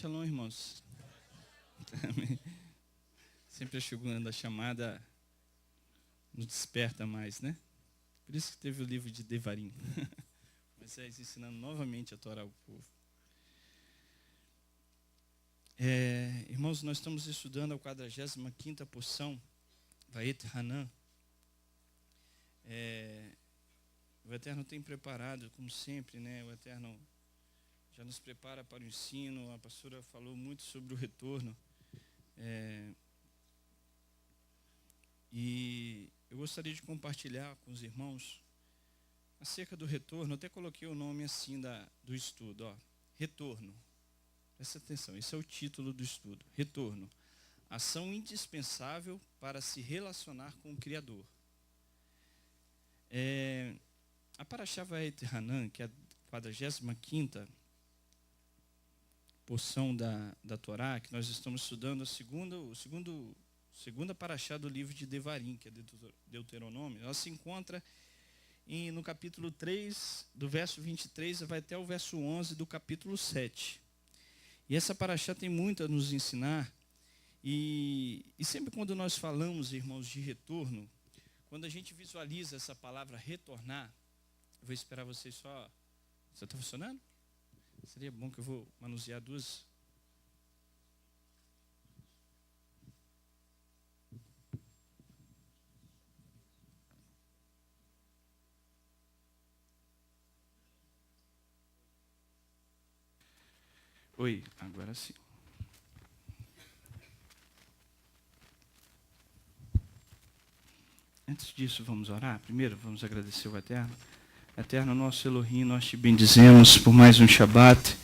Shalom, irmãos. Sempre a segunda chamada nos desperta mais, né? Por isso que teve o livro de Devarim. Moisés ensinando novamente a Torá ao povo. Irmãos, nós estamos estudando a 45ª porção, Vaet Hanan. O Eterno tem preparado, como sempre, né? O Eterno já nos prepara para o ensino. A pastora falou muito sobre o retorno. E eu gostaria de compartilhar com os irmãos acerca do retorno. Eu até coloquei o nome assim do estudo, ó, retorno. Presta atenção, esse é o título do estudo. Retorno. Ação indispensável para se relacionar com o Criador. A Parashá Vaet Hanan, que é a 45ª porção da Torá, que nós estamos estudando a segunda Parashá do livro de Devarim, que é Deuteronômio, ela se encontra no capítulo 3, do verso 23, vai até o verso 11 do capítulo 7. E essa Parashá tem muito a nos ensinar, e sempre quando nós falamos, irmãos, de retorno, quando a gente visualiza essa palavra retornar, eu vou esperar vocês só. Você está funcionando? Seria bom que eu vou manusear duas. Oi, agora sim. Antes disso, vamos orar. Primeiro, vamos agradecer o Eterno. Eterno, nosso Elohim, nós te bendizemos por mais um Shabat,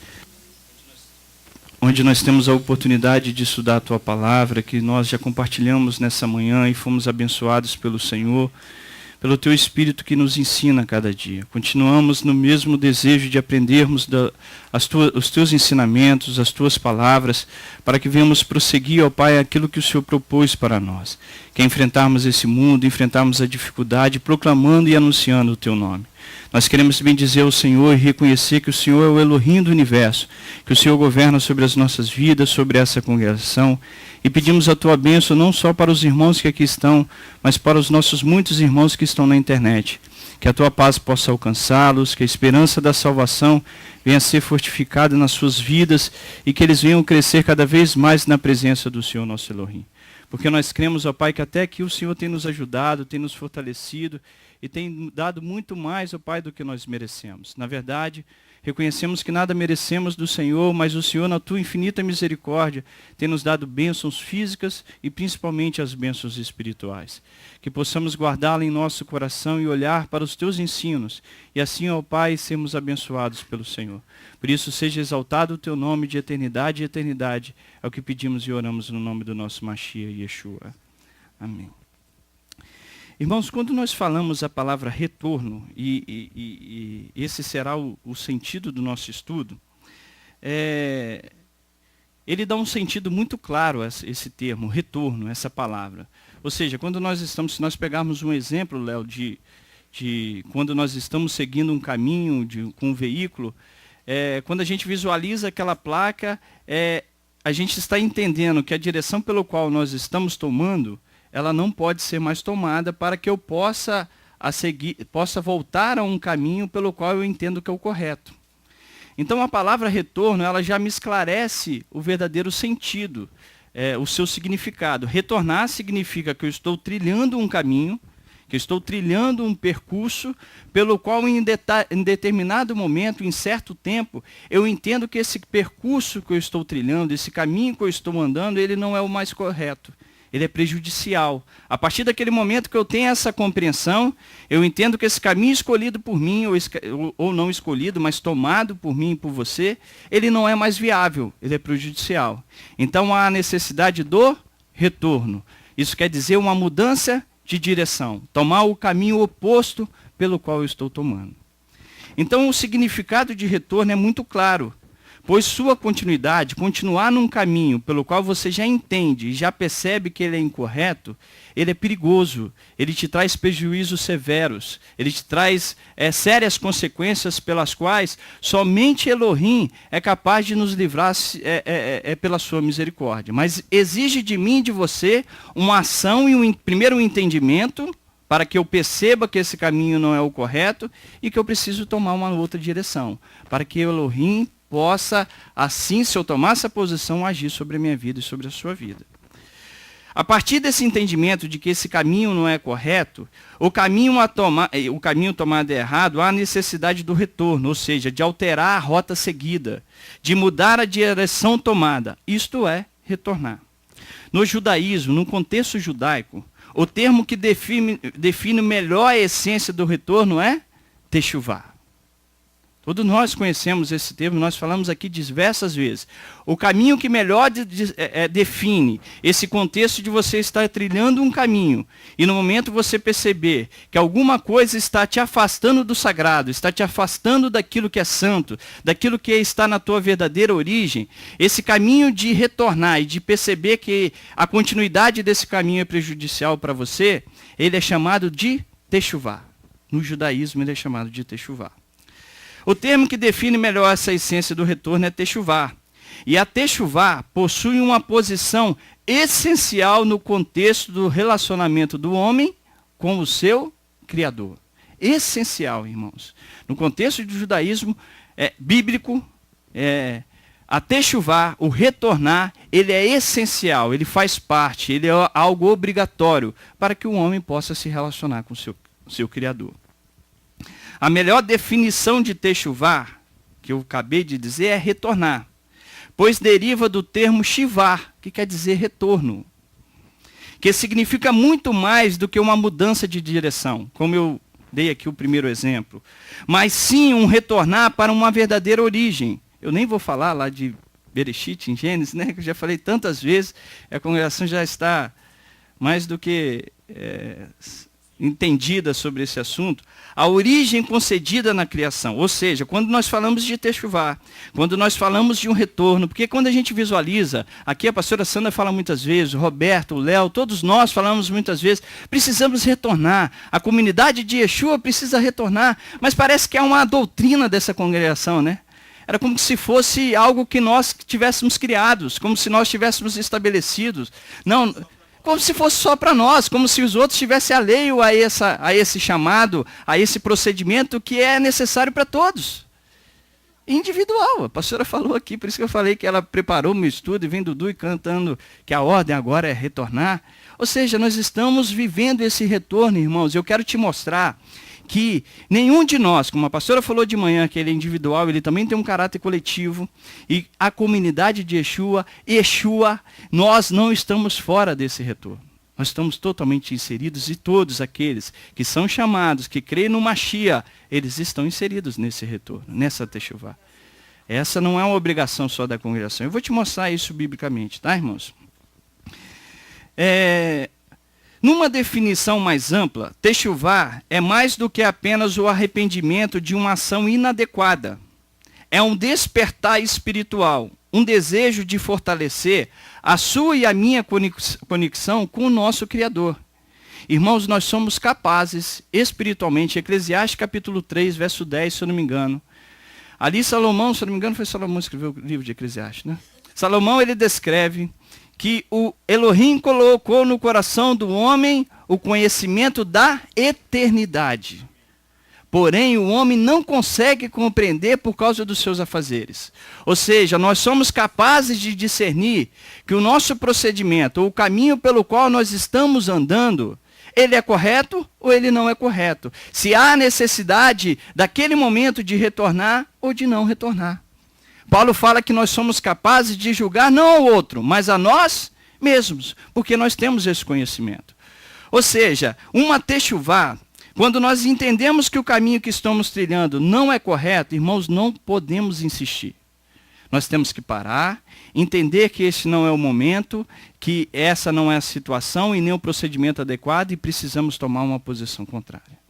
onde nós temos a oportunidade de estudar a Tua Palavra, que nós já compartilhamos nessa manhã e fomos abençoados pelo Senhor, pelo Teu Espírito que nos ensina a cada dia. Continuamos no mesmo desejo de aprendermos os Teus ensinamentos, as Tuas palavras, para que venhamos prosseguir, ó Pai, aquilo que o Senhor propôs para nós, que é enfrentarmos esse mundo, enfrentarmos a dificuldade, proclamando e anunciando o Teu nome. Nós queremos bendizer o Senhor e reconhecer que o Senhor é o Elohim do universo, que o Senhor governa sobre as nossas vidas, sobre essa congregação, e pedimos a Tua bênção não só para os irmãos que aqui estão, mas para os nossos muitos irmãos que estão na internet. Que a Tua paz possa alcançá-los, que a esperança da salvação venha a ser fortificada nas suas vidas e que eles venham crescer cada vez mais na presença do Senhor, nosso Elohim. Porque nós cremos, ó Pai, que até aqui o Senhor tem nos ajudado, tem nos fortalecido e tem dado muito mais, ó Pai, do que nós merecemos. Na verdade, reconhecemos que nada merecemos do Senhor, mas o Senhor, na Tua infinita misericórdia, tem nos dado bênçãos físicas e principalmente as bênçãos espirituais. Que possamos guardá-la em nosso coração e olhar para os Teus ensinos, e assim, ó Pai, sermos abençoados pelo Senhor. Por isso, seja exaltado o Teu nome de eternidade e eternidade, é o que pedimos e oramos no nome do nosso Mashiach Yeshua. Amém. Irmãos, quando nós falamos a palavra retorno, e esse será o sentido do nosso estudo, ele dá um sentido muito claro a esse termo, retorno, essa palavra. Ou seja, quando nós estamos, se nós pegarmos um exemplo, Léo, de quando nós estamos seguindo um caminho com um veículo, quando a gente visualiza aquela placa, a gente está entendendo que a direção pela qual nós estamos tomando, ela não pode ser mais tomada para que eu possa voltar a um caminho pelo qual eu entendo que é o correto. Então a palavra retorno, ela já me esclarece o verdadeiro sentido, o seu significado. Retornar significa que eu estou trilhando um caminho, que eu estou trilhando um percurso pelo qual em determinado momento, em certo tempo, eu entendo que esse percurso que eu estou trilhando, esse caminho que eu estou andando, ele não é o mais correto. Ele é prejudicial. A partir daquele momento que eu tenho essa compreensão, eu entendo que esse caminho escolhido por mim, ou não escolhido, mas tomado por mim e por você, ele não é mais viável, ele é prejudicial. Então há a necessidade do retorno. Isso quer dizer uma mudança de direção, tomar o caminho oposto pelo qual eu estou tomando. Então o significado de retorno é muito claro, Pois sua continuidade, continuar num caminho pelo qual você já entende e já percebe que ele é incorreto, ele é perigoso, ele te traz prejuízos severos, ele te traz sérias consequências pelas quais somente Elohim é capaz de nos livrar pela sua misericórdia. Mas exige de mim e de você uma ação e primeiro um entendimento, para que eu perceba que esse caminho não é o correto e que eu preciso tomar uma outra direção, para que Elohim possa, assim, se eu tomar essa posição, agir sobre a minha vida e sobre a sua vida. A partir desse entendimento de que esse caminho não é correto, o caminho tomado é errado, há necessidade do retorno, ou seja, de alterar a rota seguida, de mudar a direção tomada, isto é, retornar. No judaísmo, no contexto judaico, o termo que define melhor a essência do retorno é techuvá. Todos nós conhecemos esse termo, nós falamos aqui diversas vezes. O caminho que melhor define esse contexto de você estar trilhando um caminho e no momento você perceber que alguma coisa está te afastando do sagrado, está te afastando daquilo que é santo, daquilo que está na tua verdadeira origem, esse caminho de retornar e de perceber que a continuidade desse caminho é prejudicial para você, ele é chamado de techuvá. No judaísmo ele é chamado de techuvá. O termo que define melhor essa essência do retorno é techuvá. E a techuvá possui uma posição essencial no contexto do relacionamento do homem com o seu Criador. Essencial, irmãos. No contexto do judaísmo bíblico, a techuvá, o retornar, ele é essencial, ele faz parte, ele é algo obrigatório para que o homem possa se relacionar com o seu Criador. A melhor definição de techuvá, que eu acabei de dizer, é retornar, pois deriva do termo shivá, que quer dizer retorno, que significa muito mais do que uma mudança de direção, como eu dei aqui o primeiro exemplo, mas sim um retornar para uma verdadeira origem. Eu nem vou falar lá de Bereshit, em Gênesis, né, que eu já falei tantas vezes, a congregação já está mais do que entendida sobre esse assunto, a origem concedida na criação. Ou seja, quando nós falamos de techuvá, quando nós falamos de um retorno, porque quando a gente visualiza, aqui a pastora Sandra fala muitas vezes, o Roberto, o Léo, todos nós falamos muitas vezes, precisamos retornar, a comunidade de Yeshua precisa retornar, mas parece que é uma doutrina dessa congregação, né? Era como se fosse algo que nós tivéssemos criados, como se nós tivéssemos estabelecidos. Não, como se fosse só para nós, como se os outros tivessem alheio a esse chamado, a esse procedimento que é necessário para todos. Individual, a pastora falou aqui, por isso que eu falei que ela preparou o meu estudo e vem Dudu e cantando que a ordem agora é retornar. Ou seja, nós estamos vivendo esse retorno, irmãos. Eu quero te mostrar que nenhum de nós, como a pastora falou de manhã, que ele é individual, ele também tem um caráter coletivo, e a comunidade de Yeshua, nós não estamos fora desse retorno. Nós estamos totalmente inseridos, e todos aqueles que são chamados, que creem no Mashiach, eles estão inseridos nesse retorno, nessa techuvá. Essa não é uma obrigação só da congregação. Eu vou te mostrar isso biblicamente, tá, irmãos? Numa definição mais ampla, techuvá é mais do que apenas o arrependimento de uma ação inadequada. É um despertar espiritual, um desejo de fortalecer a sua e a minha conexão com o nosso Criador. Irmãos, nós somos capazes espiritualmente, Eclesiastes capítulo 3, verso 10, se eu não me engano. Ali Salomão, se eu não me engano, foi Salomão que escreveu o livro de Eclesiastes, né? Salomão, ele descreve que o Elohim colocou no coração do homem o conhecimento da eternidade. Porém, o homem não consegue compreender por causa dos seus afazeres. Ou seja, nós somos capazes de discernir que o nosso procedimento, ou o caminho pelo qual nós estamos andando, ele é correto ou ele não é correto. Se há necessidade daquele momento de retornar ou de não retornar. Paulo fala que nós somos capazes de julgar não ao outro, mas a nós mesmos, porque nós temos esse conhecimento. Ou seja, uma techuvá, quando nós entendemos que o caminho que estamos trilhando não é correto, irmãos, não podemos insistir. Nós temos que parar, entender que esse não é o momento, que essa não é a situação e nem o procedimento adequado e precisamos tomar uma posição contrária.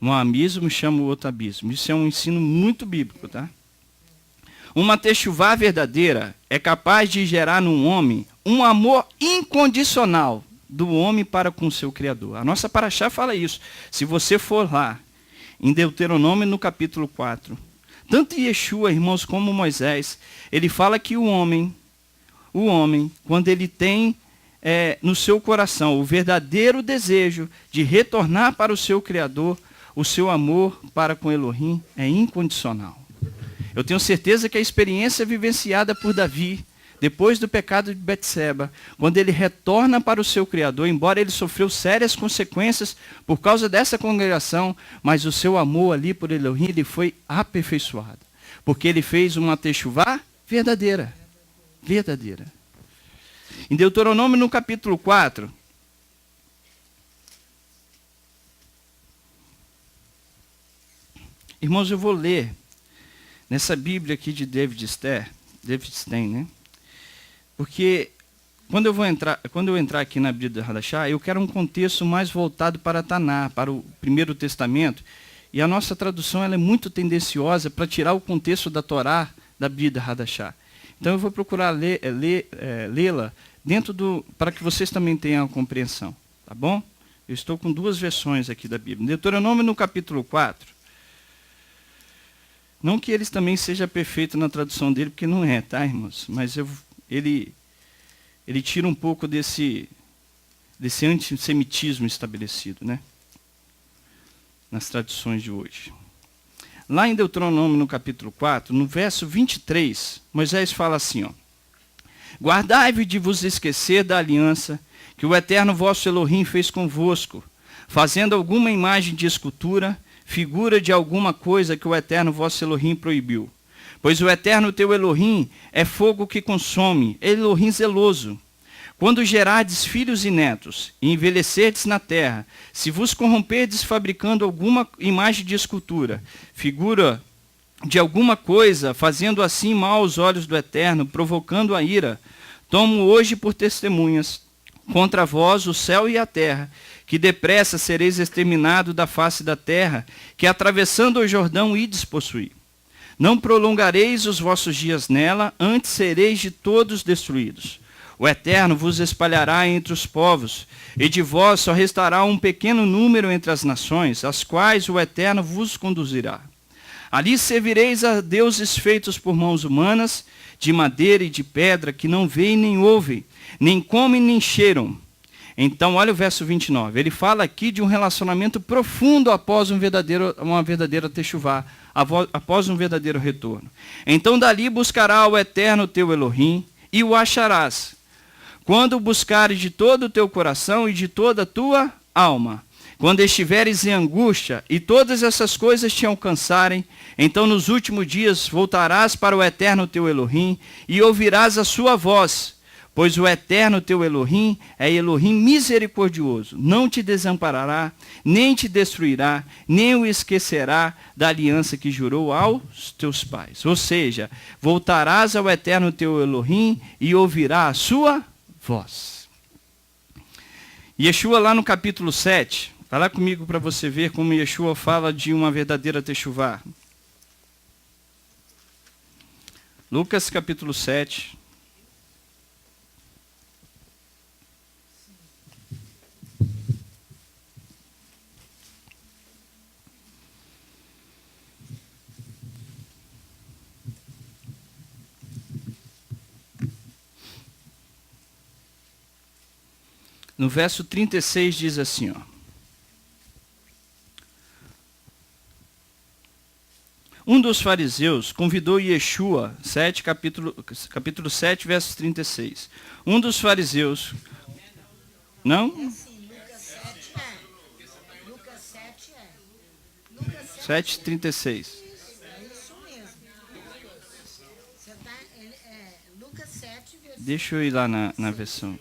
Um abismo chama o outro abismo. Isso é um ensino muito bíblico, tá? Uma techuvá verdadeira é capaz de gerar num homem um amor incondicional do homem para com o seu Criador. A nossa paraxá fala isso. Se você for lá, em Deuteronômio, no capítulo 4, tanto Yeshua, irmãos, como Moisés, ele fala que o homem, quando ele tem no seu coração o verdadeiro desejo de retornar para o seu Criador, o seu amor para com Elohim é incondicional. Eu tenho certeza que a experiência vivenciada por Davi, depois do pecado de Betseba, quando ele retorna para o seu Criador, embora ele sofreu sérias consequências por causa dessa congregação, mas o seu amor ali por Elohim ele foi aperfeiçoado. Porque ele fez uma techuvá verdadeira. Verdadeira. Em Deuteronômio, no capítulo 4, irmãos, eu vou ler nessa Bíblia aqui de David Stein, né? Porque quando eu entrar aqui na Bíblia de Hadashah, eu quero um contexto mais voltado para Taná, para o Primeiro Testamento, e a nossa tradução ela é muito tendenciosa para tirar o contexto da Torá da Bíblia de Hadashah. Então eu vou procurar lê-la para que vocês também tenham a compreensão, tá bom? Eu estou com duas versões aqui da Bíblia. Deuteronômio no capítulo 4. Não que eles também seja perfeito na tradução dele, porque não é, tá, irmãos? Mas ele tira um pouco desse antissemitismo estabelecido, né? Nas tradições de hoje. Lá em Deuteronômio, no capítulo 4, no verso 23, Moisés fala assim, ó: guardai-vos de vos esquecer da aliança que o eterno vosso Elohim fez convosco, fazendo alguma imagem de escultura, figura de alguma coisa que o eterno vosso Elohim proibiu. Pois o eterno teu Elohim é fogo que consome, Elohim zeloso. Quando gerardes filhos e netos, e envelhecerdes na terra, se vos corromperdes fabricando alguma imagem de escultura, figura de alguma coisa, fazendo assim mal aos olhos do Eterno, provocando a ira, tomo hoje por testemunhas contra vós o céu e a terra, que depressa sereis exterminados da face da terra, que atravessando o Jordão ides possuir. Não prolongareis os vossos dias nela, antes sereis de todos destruídos. O Eterno vos espalhará entre os povos, e de vós só restará um pequeno número entre as nações, as quais o Eterno vos conduzirá. Ali servireis a deuses feitos por mãos humanas, de madeira e de pedra, que não veem nem ouvem, nem comem nem cheiram. Então, olha o verso 29. Ele fala aqui de um relacionamento profundo após uma verdadeira techuvá, após um verdadeiro retorno. Então, dali buscará o Eterno teu Elohim, e o acharás, quando o buscares de todo o teu coração e de toda a tua alma. Quando estiveres em angústia e todas essas coisas te alcançarem, então nos últimos dias voltarás para o Eterno teu Elohim e ouvirás a sua voz, pois o Eterno teu Elohim é Elohim misericordioso, não te desamparará, nem te destruirá, nem o esquecerá da aliança que jurou aos teus pais. Ou seja, voltarás ao Eterno teu Elohim e ouvirá a sua voz. Yeshua lá no capítulo 7, vai lá comigo para você ver como Yeshua fala de uma verdadeira techuvá. Lucas capítulo 7. No verso 36 diz assim, ó: um dos fariseus convidou Yeshua, capítulo 7, verso 36. Um dos fariseus... Não? Lucas 7 é. 7, 36. É isso mesmo. Você tá, Lucas 7, versículo... Deixa eu ir lá na versão.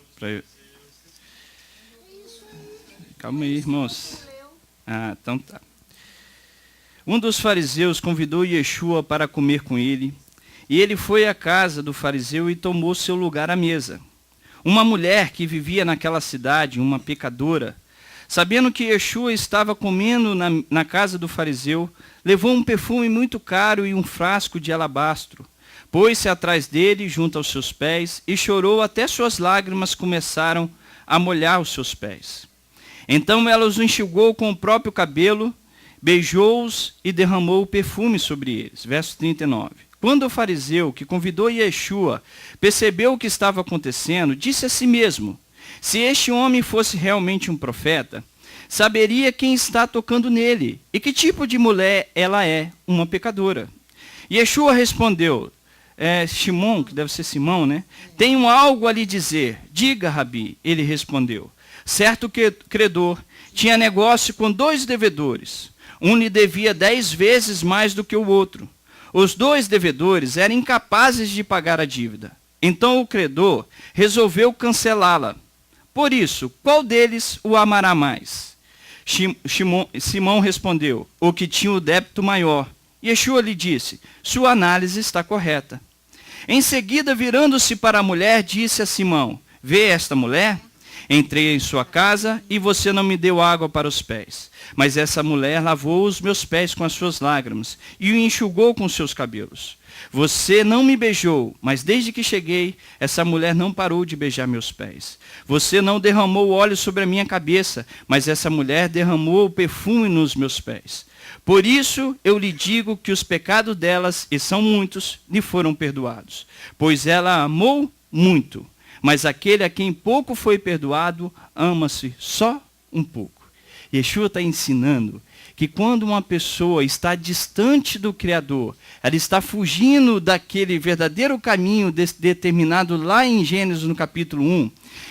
Calma aí, irmãos. Então tá. Um dos fariseus convidou Yeshua para comer com ele, e ele foi à casa do fariseu e tomou seu lugar à mesa. Uma mulher que vivia naquela cidade, uma pecadora, sabendo que Yeshua estava comendo na casa do fariseu, levou um perfume muito caro e um frasco de alabastro. Pôs-se atrás dele, junto aos seus pés, e chorou até suas lágrimas começaram a molhar os seus pés. Então ela os enxugou com o próprio cabelo, beijou-os e derramou o perfume sobre eles. Verso 39. Quando o fariseu que convidou Yeshua percebeu o que estava acontecendo, disse a si mesmo: se este homem fosse realmente um profeta, saberia quem está tocando nele e que tipo de mulher ela é, uma pecadora. Yeshua respondeu: Shimon, que deve ser Simão, né? Tenho algo a lhe dizer. Diga, Rabi. Ele respondeu. Certo credor tinha negócio com 2 devedores. Um lhe devia 10 vezes mais do que o outro. Os 2 devedores eram incapazes de pagar a dívida. Então o credor resolveu cancelá-la. Por isso, qual deles o amará mais? Simão respondeu: o que tinha o débito maior. Yeshua lhe disse: sua análise está correta. Em seguida, virando-se para a mulher, disse a Simão: vê esta mulher? Entrei em sua casa e você não me deu água para os pés. Mas essa mulher lavou os meus pés com as suas lágrimas e o enxugou com seus cabelos. Você não me beijou, mas desde que cheguei, essa mulher não parou de beijar meus pés. Você não derramou óleo sobre a minha cabeça, mas essa mulher derramou o perfume nos meus pés. Por isso eu lhe digo que os pecados delas, e são muitos, lhe foram perdoados. Pois ela amou muito. Mas aquele a quem pouco foi perdoado, ama-se só um pouco. Yeshua está ensinando que quando uma pessoa está distante do Criador, ela está fugindo daquele verdadeiro caminho determinado lá em Gênesis no capítulo 1,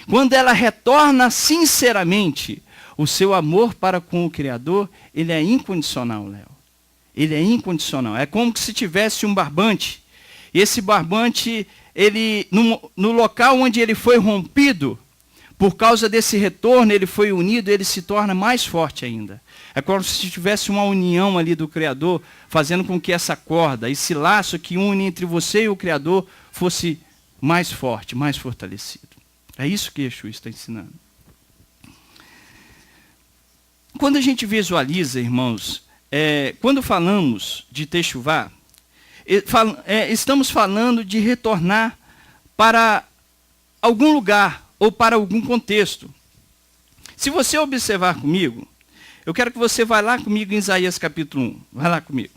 quando ela retorna sinceramente, o seu amor para com o Criador, ele é incondicional, Léo. Ele é incondicional. É como se tivesse um barbante. E esse barbante, ele, no local onde ele foi rompido, por causa desse retorno, ele foi unido, ele se torna mais forte ainda. É como se tivesse uma união ali do Criador, fazendo com que essa corda, esse laço que une entre você e o Criador, fosse mais forte, mais fortalecido. É isso que Yeshua está ensinando. Quando a gente visualiza, irmãos, quando falamos de Techuvá, estamos falando de retornar para algum lugar ou para algum contexto. Se você observar comigo, eu quero que você vá lá comigo em Isaías capítulo 1. Vai lá comigo.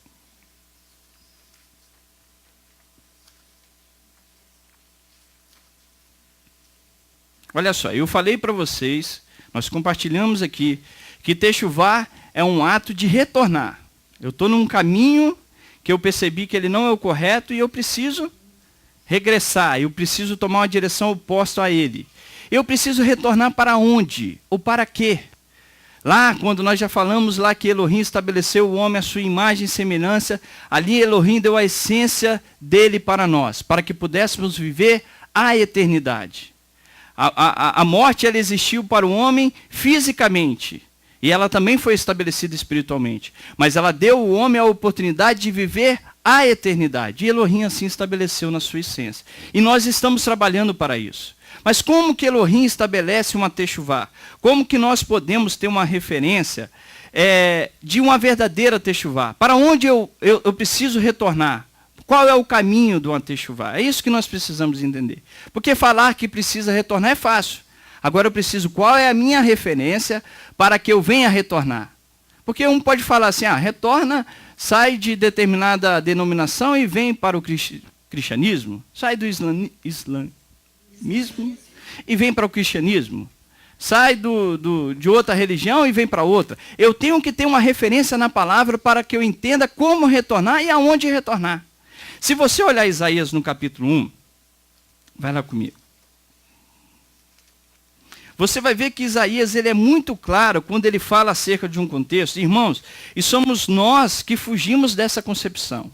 Olha só, eu falei para vocês, nós compartilhamos aqui, que Techuvá é um ato de retornar. Eu estou num caminho que eu percebi que ele não é o correto e eu preciso regressar, eu preciso tomar uma direção oposta a ele. Eu preciso retornar para onde? Ou para quê? Lá, quando nós já falamos lá que Elohim estabeleceu o homem à sua imagem e semelhança, ali Elohim deu a essência dele para nós, para que pudéssemos viver a eternidade. A morte, ela existiu para o homem fisicamente, e ela também foi estabelecida espiritualmente. Mas ela deu ao homem a oportunidade de viver a eternidade. E Elohim assim estabeleceu na sua essência. E nós estamos trabalhando para isso. Mas como que Elohim estabelece uma Techuvá? Como que nós podemos ter uma referência de uma verdadeira Techuvá? Para onde eu preciso retornar? Qual é o caminho de uma Techuvá? É isso que nós precisamos entender. Porque falar que precisa retornar é fácil. Agora eu preciso, qual é a minha referência para que eu venha retornar? Porque um pode falar assim, retorna, sai de determinada denominação e vem para o cristianismo. Sai do islamismo e vem para o cristianismo. Sai de outra religião e vem para outra. Eu tenho que ter uma referência na palavra para que eu entenda como retornar e aonde retornar. Se você olhar Isaías no capítulo 1, vai lá comigo. Você vai ver que Isaías ele é muito claro quando ele fala acerca de um contexto. Irmãos, e somos nós que fugimos dessa concepção.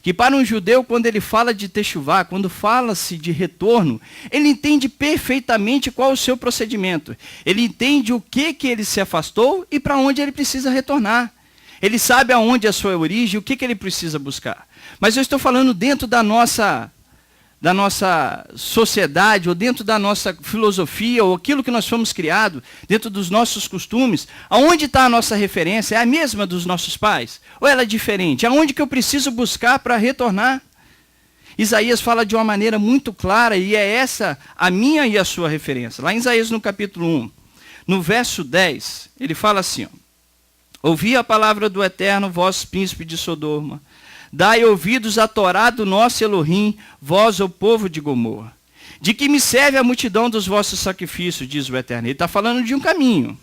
Que para um judeu, quando ele fala de Techuvá, quando fala-se de retorno, ele entende perfeitamente qual é o seu procedimento. Ele entende o que ele se afastou e para onde ele precisa retornar. Ele sabe aonde é a sua origem, o que ele precisa buscar. Mas eu estou falando dentro da nossa sociedade, ou dentro da nossa filosofia, ou aquilo que nós fomos criados, dentro dos nossos costumes. Aonde está a nossa referência? É a mesma dos nossos pais? Ou ela é diferente? Aonde que eu preciso buscar para retornar? Isaías fala de uma maneira muito clara, e é essa a minha e a sua referência. Lá em Isaías, no capítulo 1, no verso 10, ele fala assim, ó, ouvi a palavra do Eterno, vós príncipe de Sodoma, dai ouvidos à Torá do nosso Elohim, vós, o povo de Gomorra. De que me serve a multidão dos vossos sacrifícios, diz o Eterno. Ele está falando de um caminho.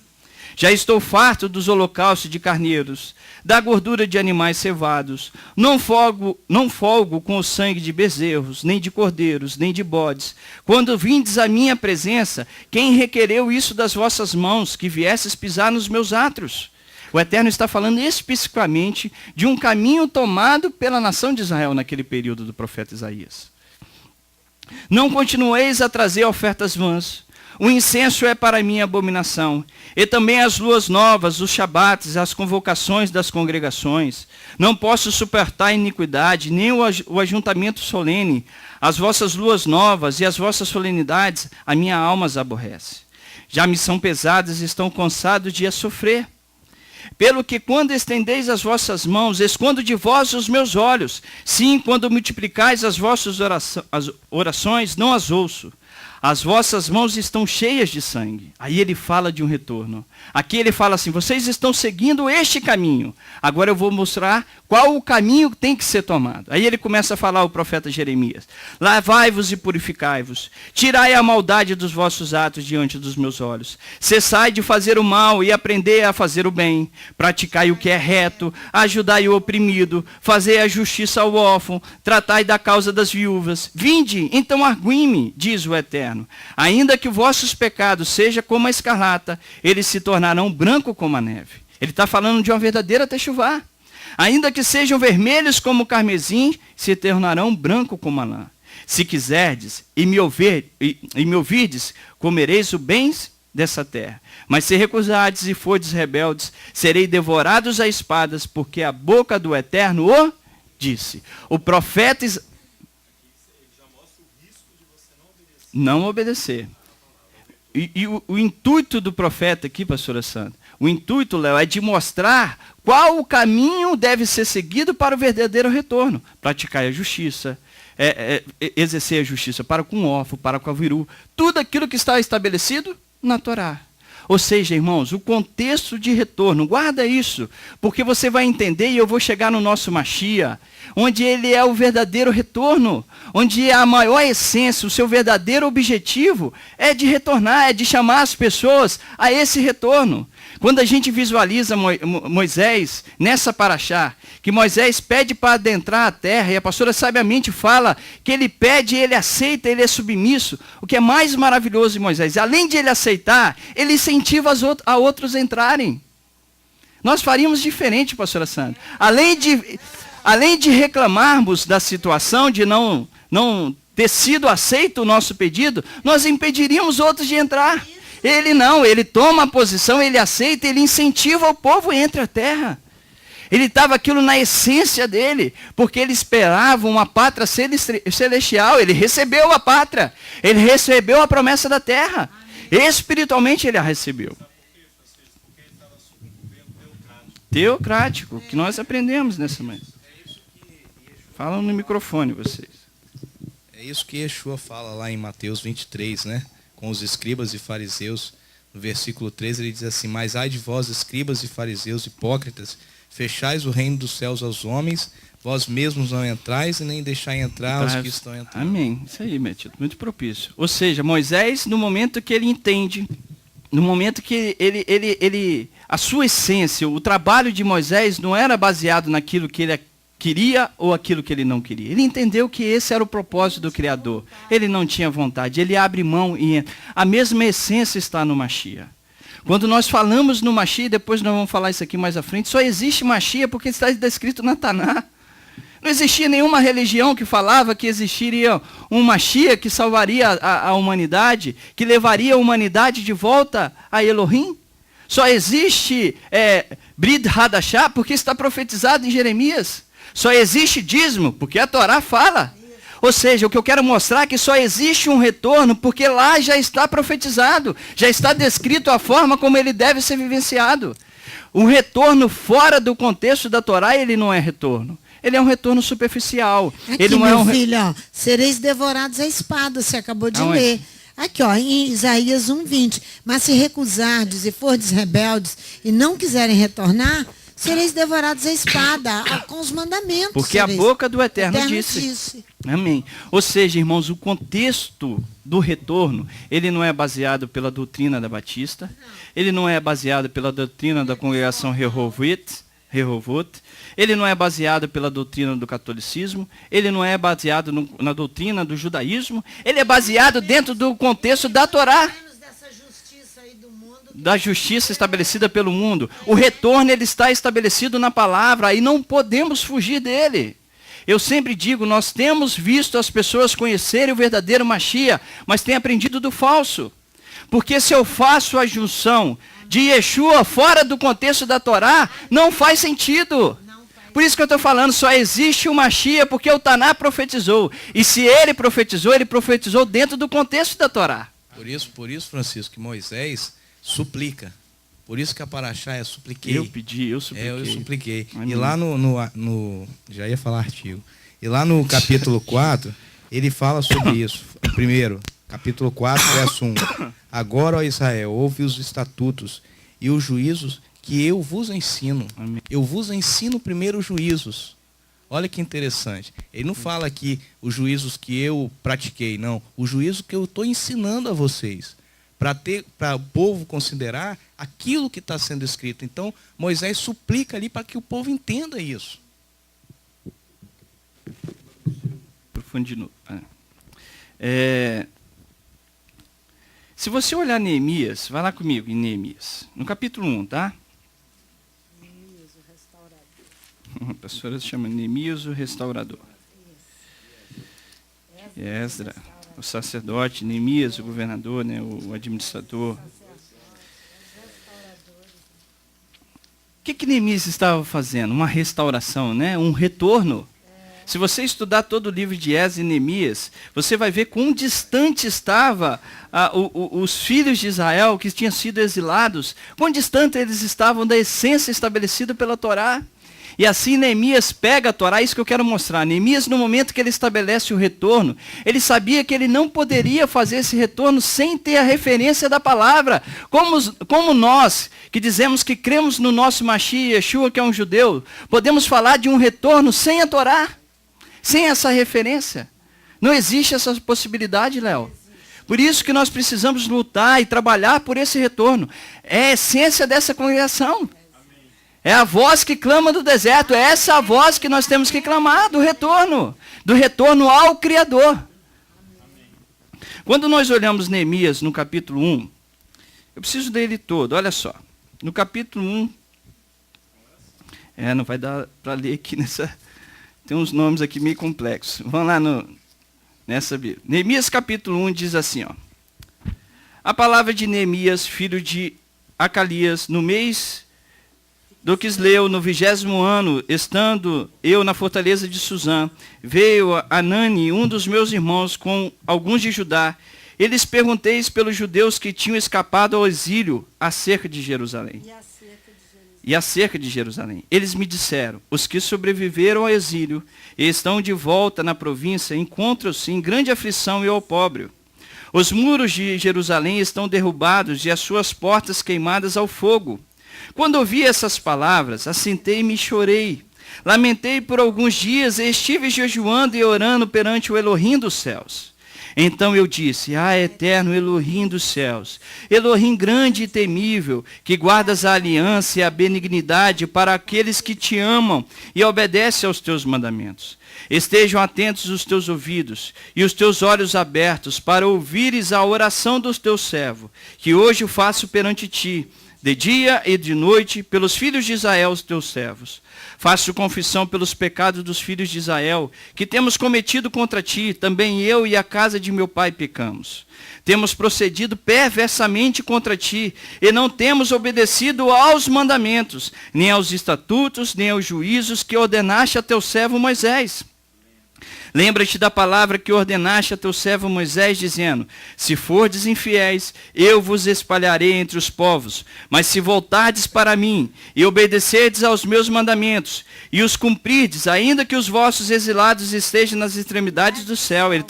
Já estou farto dos holocaustos de carneiros, da gordura de animais cevados. Não folgo com o sangue de bezerros, nem de cordeiros, nem de bodes. Quando vindes à minha presença, quem requereu isso das vossas mãos, que viesses pisar nos meus átrios? O Eterno está falando especificamente de um caminho tomado pela nação de Israel naquele período do profeta Isaías. Não continueis a trazer ofertas vãs. O incenso é para mim abominação. E também as luas novas, os shabates, as convocações das congregações. Não posso suportar a iniquidade, nem o ajuntamento solene. As vossas luas novas e as vossas solenidades, a minha alma as aborrece. Já me são pesadas e estão cansados de a sofrer. Pelo que quando estendeis as vossas mãos, escondo de vós os meus olhos. Sim, quando multiplicais as vossas orações, não as ouço. As vossas mãos estão cheias de sangue. Aí ele fala de um retorno. Aqui ele fala assim, vocês estão seguindo este caminho. Agora eu vou mostrar qual o caminho que tem que ser tomado. Aí ele começa a falar, o profeta Jeremias. Lavai-vos e purificai-vos. Tirai a maldade dos vossos atos diante dos meus olhos. Cessai de fazer o mal e aprendei a fazer o bem. Praticai o que é reto. Ajudai o oprimido. Fazei a justiça ao órfão. Tratai da causa das viúvas. Vinde, então arguime, diz o Eterno. Ainda que vossos pecados sejam como a escarlata, eles se tornarão branco como a neve. Ele está falando de uma verdadeira techuvá. Ainda que sejam vermelhos como o carmesim, se tornarão branco como a lã. Se quiserdes e me ouvirdes, comereis o bens dessa terra. Mas se recusardes e fordes rebeldes, serei devorados a espadas, porque a boca do Eterno o disse. O profeta não obedecer. E o intuito do profeta aqui, pastora Sandra, o intuito, Léo, é de mostrar qual o caminho deve ser seguido para o verdadeiro retorno. Praticar a justiça, exercer a justiça para com o órfão, para com a viúva, tudo aquilo que está estabelecido na Torá. Ou seja, irmãos, o contexto de retorno, guarda isso, porque você vai entender, e eu vou chegar no nosso Mashiach, onde ele é o verdadeiro retorno, onde a maior essência, o seu verdadeiro objetivo é de retornar, é de chamar as pessoas a esse retorno. Quando a gente visualiza Moisés nessa paraxá, que Moisés pede para adentrar a terra, e a pastora sabiamente fala que ele pede, ele aceita, ele é submisso. O que é mais maravilhoso em Moisés, além de ele aceitar, ele incentiva a outros a entrarem. Nós faríamos diferente, pastora Sandra. Além de reclamarmos da situação, de não ter sido aceito o nosso pedido, nós impediríamos outros de entrar. Ele não, ele toma a posição, ele aceita, ele incentiva o povo a entrar à terra. Ele estava aquilo na essência dele, porque ele esperava uma pátria celestial, ele recebeu a pátria, ele recebeu a promessa da terra, espiritualmente ele a recebeu. Teocrático, que nós aprendemos nessa manhã. Falam no microfone vocês. É isso que Yeshua fala lá em Mateus 23, né? Com os escribas e fariseus. No versículo 13 ele diz assim, mas ai de vós, escribas e fariseus hipócritas, fechais o reino dos céus aos homens, vós mesmos não entrais e nem deixai entrar os que estão entrando. Amém. Isso aí, meu tio, muito propício. Ou seja, Moisés, no momento que ele entende, no momento que ele a sua essência, o trabalho de Moisés não era baseado naquilo que ele queria ou aquilo que ele não queria. Ele entendeu que esse era o propósito do Criador. Ele não tinha vontade, ele abre mão e entra. A mesma essência está no Mashiach. Quando nós falamos no Mashiach, depois nós vamos falar isso aqui mais à frente, só existe Mashiach porque está descrito na Taná. Não existia nenhuma religião que falava que existiria um Mashiach que salvaria a humanidade, que levaria a humanidade de volta a Elohim. Só existe Brit Hadashah porque está profetizado em Jeremias. Só existe dízimo porque a Torá fala. Ou seja, o que eu quero mostrar é que só existe um retorno porque lá já está profetizado, já está descrito a forma como ele deve ser vivenciado. Um retorno fora do contexto da Torá, ele não é retorno. Ele é um retorno superficial. Aqui, Ele não é meu filho, ó, sereis devorados à espada, você acabou de Aonde? ler. Aqui, ó, em Isaías 1:20. Mas se recusardes e fordes rebeldes e não quiserem retornar, sereis devorados à espada, com os mandamentos. Porque a sereis. boca do Eterno Eterno disse. disse. Amém. Ou seja, irmãos, o contexto do retorno, ele não é baseado pela doutrina da Batista, ele não é baseado pela doutrina da congregação Rehovot, ele não é baseado pela doutrina do catolicismo, ele não é baseado na doutrina do judaísmo, ele é baseado dentro do contexto da Torá, Menos dessa justiça aí do mundo. da justiça estabelecida pelo mundo. O retorno, ele está estabelecido na palavra e não podemos fugir dele. Eu sempre digo, nós temos visto as pessoas conhecerem o verdadeiro Mashiach, mas têm aprendido do falso. Porque se eu faço a junção de Yeshua fora do contexto da Torá, não faz sentido. Por isso que eu estou falando, só existe o Mashiach porque o Taná profetizou. E se ele profetizou dentro do contexto da Torá. Por isso, Francisco, que Moisés suplica. Por isso que a Paraxá é supliquei. Eu pedi, eu supliquei. Eu supliquei. Amém. E lá no já ia falar artigo. E lá no capítulo 4, ele fala sobre isso. Primeiro, capítulo 4, verso 1. Agora, ó Israel, ouve os estatutos e os juízos que eu vos ensino. Amém. Eu vos ensino primeiro os juízos. Olha que interessante. Ele não fala aqui os juízos que eu pratiquei, não. O juízo que eu estou ensinando a vocês. Para o povo considerar aquilo que está sendo escrito. Então, Moisés suplica ali para que o povo entenda isso. Profundo de novo. Se você olhar Neemias, vai lá comigo em Neemias, no capítulo 1, tá? A pastora se chama Neemias o Restaurador. Esdra, o sacerdote, Neemias, o governador, né, o administrador. O que Neemias estava fazendo? Uma restauração, né? Um retorno. Se você estudar todo o livro de Esdras e Neemias, você vai ver quão distante estava os filhos de Israel que tinham sido exilados, quão distante eles estavam da essência estabelecida pela Torá. E assim Neemias pega a Torá, isso que eu quero mostrar. Neemias, no momento que ele estabelece o retorno, ele sabia que ele não poderia fazer esse retorno sem ter a referência da palavra. Como nós, que dizemos que cremos no nosso Mashiach, Yeshua, que é um judeu, podemos falar de um retorno sem a Torá, sem essa referência. Não existe essa possibilidade, Léo. Por isso que nós precisamos lutar e trabalhar por esse retorno. É a essência dessa congregação. É a voz que clama do deserto, é essa a voz que nós temos que clamar do retorno ao Criador. Quando nós olhamos Neemias no capítulo 1, eu preciso dele todo, olha só. No capítulo 1, não vai dar para ler aqui tem uns nomes aqui meio complexos. Vamos lá nessa Bíblia. Neemias capítulo 1 diz assim, ó. A palavra de Neemias, filho de Acalias, no mês do Quisleu, no 20º ano, estando eu na fortaleza de Suzã, veio Anani, um dos meus irmãos, com alguns de Judá. Eles pergunteis pelos judeus que tinham escapado ao exílio acerca de Jerusalém. E acerca de Jerusalém. Eles me disseram, os que sobreviveram ao exílio e estão de volta na província, encontram-se em grande aflição e opróbrio. Os muros de Jerusalém estão derrubados e as suas portas queimadas ao fogo. Quando ouvi essas palavras, assentei-me e chorei. Lamentei por alguns dias e estive jejuando e orando perante o Elohim dos céus. Então eu disse, eterno Elohim dos céus, Elohim grande e temível, que guardas a aliança e a benignidade para aqueles que te amam e obedecem aos teus mandamentos. Estejam atentos os teus ouvidos e os teus olhos abertos para ouvires a oração do teu servo, que hoje o faço perante ti, de dia e de noite, pelos filhos de Israel, os teus servos. Faço confissão pelos pecados dos filhos de Israel, que temos cometido contra ti, também eu e a casa de meu pai pecamos. Temos procedido perversamente contra ti, e não temos obedecido aos mandamentos, nem aos estatutos, nem aos juízos que ordenaste a teu servo Moisés. Lembra-te da palavra que ordenaste a teu servo Moisés, dizendo: se fordes infiéis, eu vos espalharei entre os povos. Mas se voltardes para mim e obedecerdes aos meus mandamentos e os cumprirdes, ainda que os vossos exilados estejam nas extremidades do céu. Ele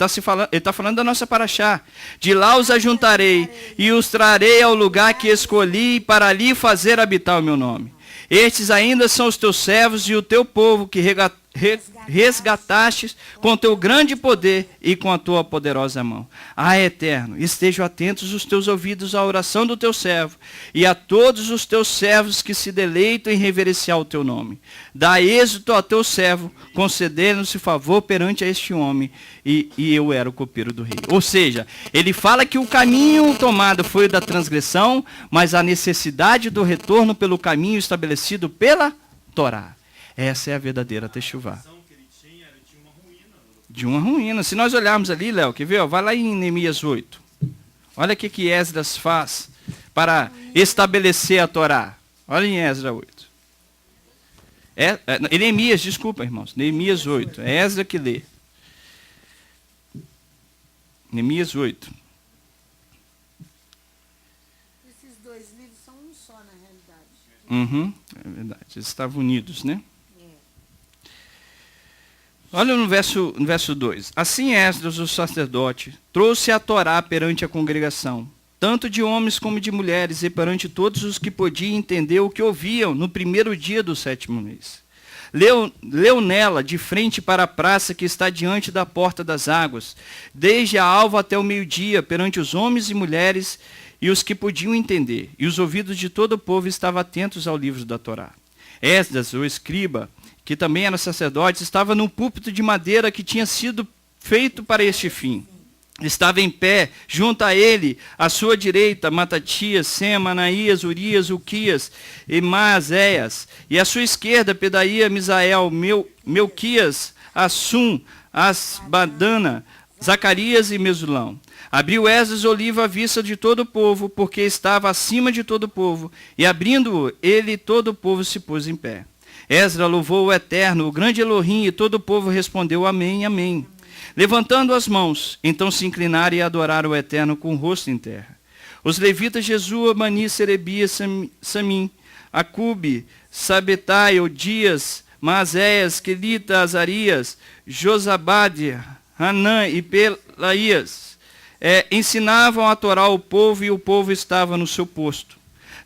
está falando da nossa paraxá. De lá os ajuntarei e os trarei ao lugar que escolhi para ali fazer habitar o meu nome. Estes ainda são os teus servos e o teu povo que resgatastes com teu grande poder e com a tua poderosa mão. Ah, Eterno, estejam atentos os teus ouvidos à oração do teu servo e a todos os teus servos que se deleitam em reverenciar o teu nome. Dá êxito ao teu servo, concedendo-se favor perante a este homem, e eu era o copeiro do rei. Ou seja, ele fala que o caminho tomado foi o da transgressão, mas a necessidade do retorno pelo caminho estabelecido pela Torá. Essa é a verdadeira techuvá. De uma ruína. Se nós olharmos ali, Léo, quer ver? Vai lá em Neemias 8. Olha o que Esdras faz para estabelecer a Torá. Olha em Esdras 8. Neemias, desculpa, irmãos. Neemias 8. É Esdras que lê. Neemias 8. Esses dois livros são um só, na realidade. É verdade. Eles estavam unidos, né? Olha no verso 2. Assim Esdras, o sacerdote, trouxe a Torá perante a congregação, tanto de homens como de mulheres, e perante todos os que podiam entender o que ouviam no primeiro dia do 7º mês. Leu nela, de frente para a praça que está diante da porta das águas, desde a alva até o meio-dia, perante os homens e mulheres e os que podiam entender. E os ouvidos de todo o povo estavam atentos ao livro da Torá. Esdras, o escriba, que também era sacerdote, estava num púlpito de madeira que tinha sido feito para este fim. Estava em pé, junto a ele, à sua direita, Matatias, Sema, Anaías, Urias, Uquias e Maazéias, e à sua esquerda, Pedaía, Misael, Melquias, Assum, Asbadana, Zacarias e Mesulão. Abriu Esdras o livro à vista de todo o povo, porque estava acima de todo o povo, e abrindo-o, ele todo o povo se pôs em pé. Esdras louvou o Eterno, o grande Elohim, e todo o povo respondeu amém, amém. Levantando as mãos, então se inclinaram e adoraram o Eterno com o rosto em terra. Os levitas Jesua, Bani, Serebias, Samim, Acube, Sabetai, Odias, Maazéias, Quelita, Azarias, Josabade, Hanã e Pelaías ensinavam a Torá ao povo, e o povo estava no seu posto.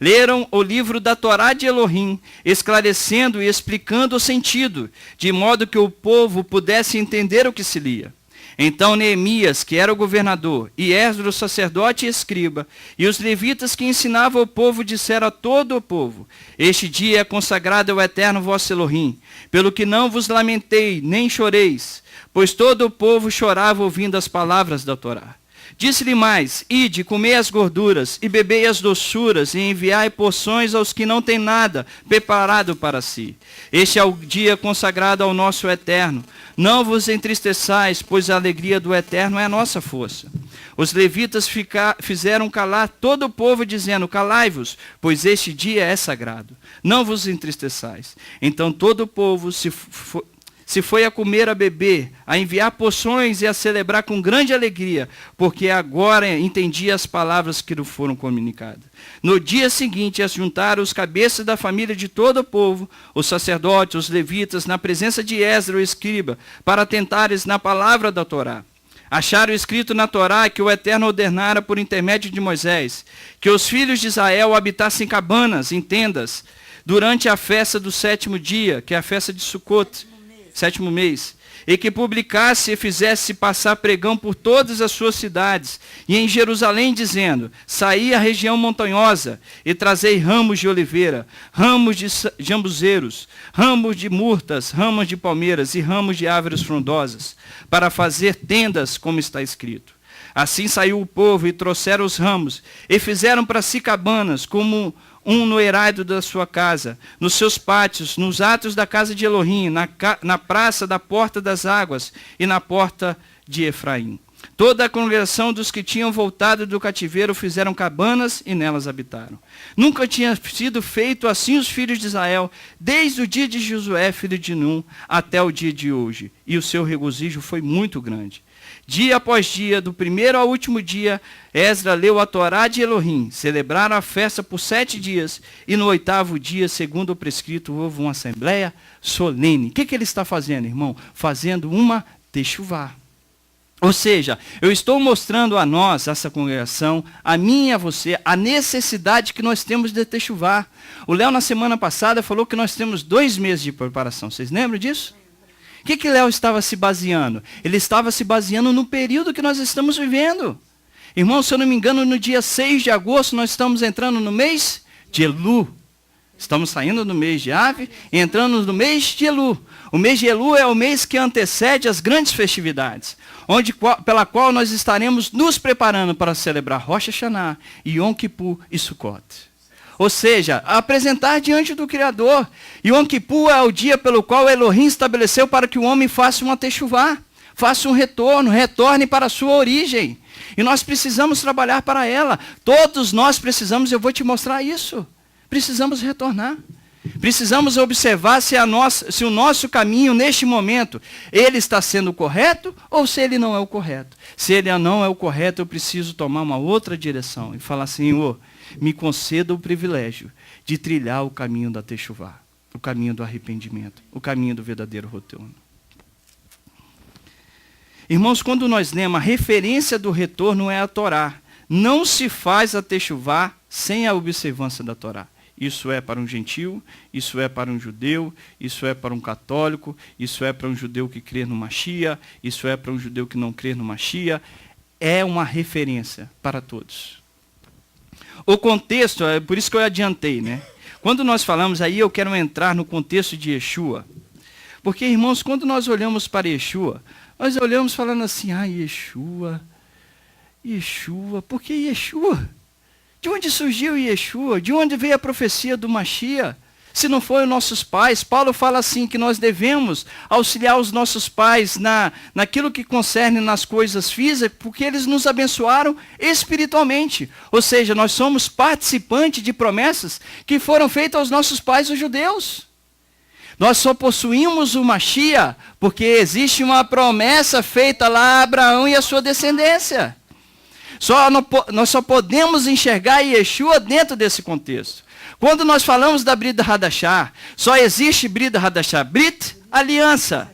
Leram o livro da Torá de Elohim, esclarecendo e explicando o sentido, de modo que o povo pudesse entender o que se lia. Então Neemias, que era o governador, e Esdras, o sacerdote e escriba, e os levitas que ensinavam o povo, disseram a todo o povo: este dia é consagrado ao Eterno vosso Elohim, pelo que não vos lamentei, nem choreis, pois todo o povo chorava ouvindo as palavras da Torá. Disse-lhe mais: ide, comei as gorduras, e bebei as doçuras, e enviai porções aos que não têm nada preparado para si. Este é o dia consagrado ao nosso Eterno. Não vos entristeçais, pois a alegria do Eterno é a nossa força. Os levitas fizeram calar todo o povo, dizendo: calai-vos, pois este dia é sagrado. Não vos entristeçais. Então todo o povo se foi a comer, a beber, a enviar porções e a celebrar com grande alegria, porque agora entendia as palavras que lhe foram comunicadas. No dia seguinte, juntaram os cabeças da família de todo o povo, os sacerdotes, os levitas, na presença de Esdras, o escriba, para atentares na palavra da Torá. Acharam escrito na Torá que o Eterno ordenara por intermédio de Moisés, que os filhos de Israel habitassem cabanas, em tendas, durante a festa do 7º dia, que é a festa de Sucote, 7º mês, e que publicasse e fizesse passar pregão por todas as suas cidades, e em Jerusalém, dizendo: saí à região montanhosa, e trazei ramos de oliveira, ramos de jambuzeiros, ramos de murtas, ramos de palmeiras e ramos de árvores frondosas, para fazer tendas, como está escrito. Assim saiu o povo, e trouxeram os ramos, e fizeram para si cabanas, como no eirado da sua casa, nos seus pátios, nos átrios da casa de Elohim, na praça da porta das águas e na porta de Efraim. Toda a congregação dos que tinham voltado do cativeiro fizeram cabanas e nelas habitaram. Nunca tinha sido feito assim os filhos de Israel, desde o dia de Josué, filho de Num, até o dia de hoje. E o seu regozijo foi muito grande. Dia após dia, do primeiro ao último dia, Esdra leu a Torá de Elohim. Celebraram a festa por 7 dias. E no 8º dia, segundo o prescrito, houve uma assembleia solene. O que ele está fazendo, irmão? Fazendo uma techuvá. Ou seja, eu estou mostrando a nós, essa congregação, a mim e a você, a necessidade que nós temos de techuvá. O Léo, na semana passada, falou que nós temos 2 meses de preparação. Vocês lembram disso? O que Léo estava se baseando? Ele estava se baseando no período que nós estamos vivendo. Irmão, se eu não me engano, no dia 6 de agosto, nós estamos entrando no mês de Elu. Estamos saindo do mês de Ave e entrando no mês de Elu. O mês de Elu é o mês que antecede as grandes festividades, pela qual nós estaremos nos preparando para celebrar Rosh Hashanah, Yom Kippur e Sukkot. Ou seja, apresentar diante do Criador. Yom Kippur é o dia pelo qual Elohim estabeleceu para que o homem faça uma techuvá, faça um retorno, retorne para a sua origem. E nós precisamos trabalhar para ela. Todos nós precisamos, eu vou te mostrar isso. Precisamos retornar. Precisamos observar se o nosso caminho neste momento, ele está sendo correto ou se ele não é o correto. Se ele não é o correto, eu preciso tomar uma outra direção e falar, Senhor, me conceda o privilégio de trilhar o caminho da techuvá, o caminho do arrependimento, o caminho do verdadeiro retorno. Irmãos, quando nós lemos, a referência do retorno é a Torá. Não se faz a techuvá sem a observância da Torá. Isso é para um gentio, isso é para um judeu, isso é para um católico, isso é para um judeu que crê no Machia, isso é para um judeu que não crê no Machia. É uma referência para todos. O contexto, é por isso que eu adiantei, né? Quando nós falamos aí, eu quero entrar no contexto de Yeshua. Porque, irmãos, quando nós olhamos para Yeshua, nós olhamos falando assim, Yeshua, por que Yeshua? De onde surgiu Yeshua? De onde veio a profecia do Machia? Se não foram nossos pais. Paulo fala assim, que nós devemos auxiliar os nossos pais naquilo que concerne nas coisas físicas, porque eles nos abençoaram espiritualmente. Ou seja, nós somos participantes de promessas que foram feitas aos nossos pais, os judeus. Nós só possuímos o Machia porque existe uma promessa feita lá a Abraão e a sua descendência. Nós só podemos enxergar Yeshua dentro desse contexto. Quando nós falamos da Brit Hadashah, só existe Brit Hadashah, Brit, aliança.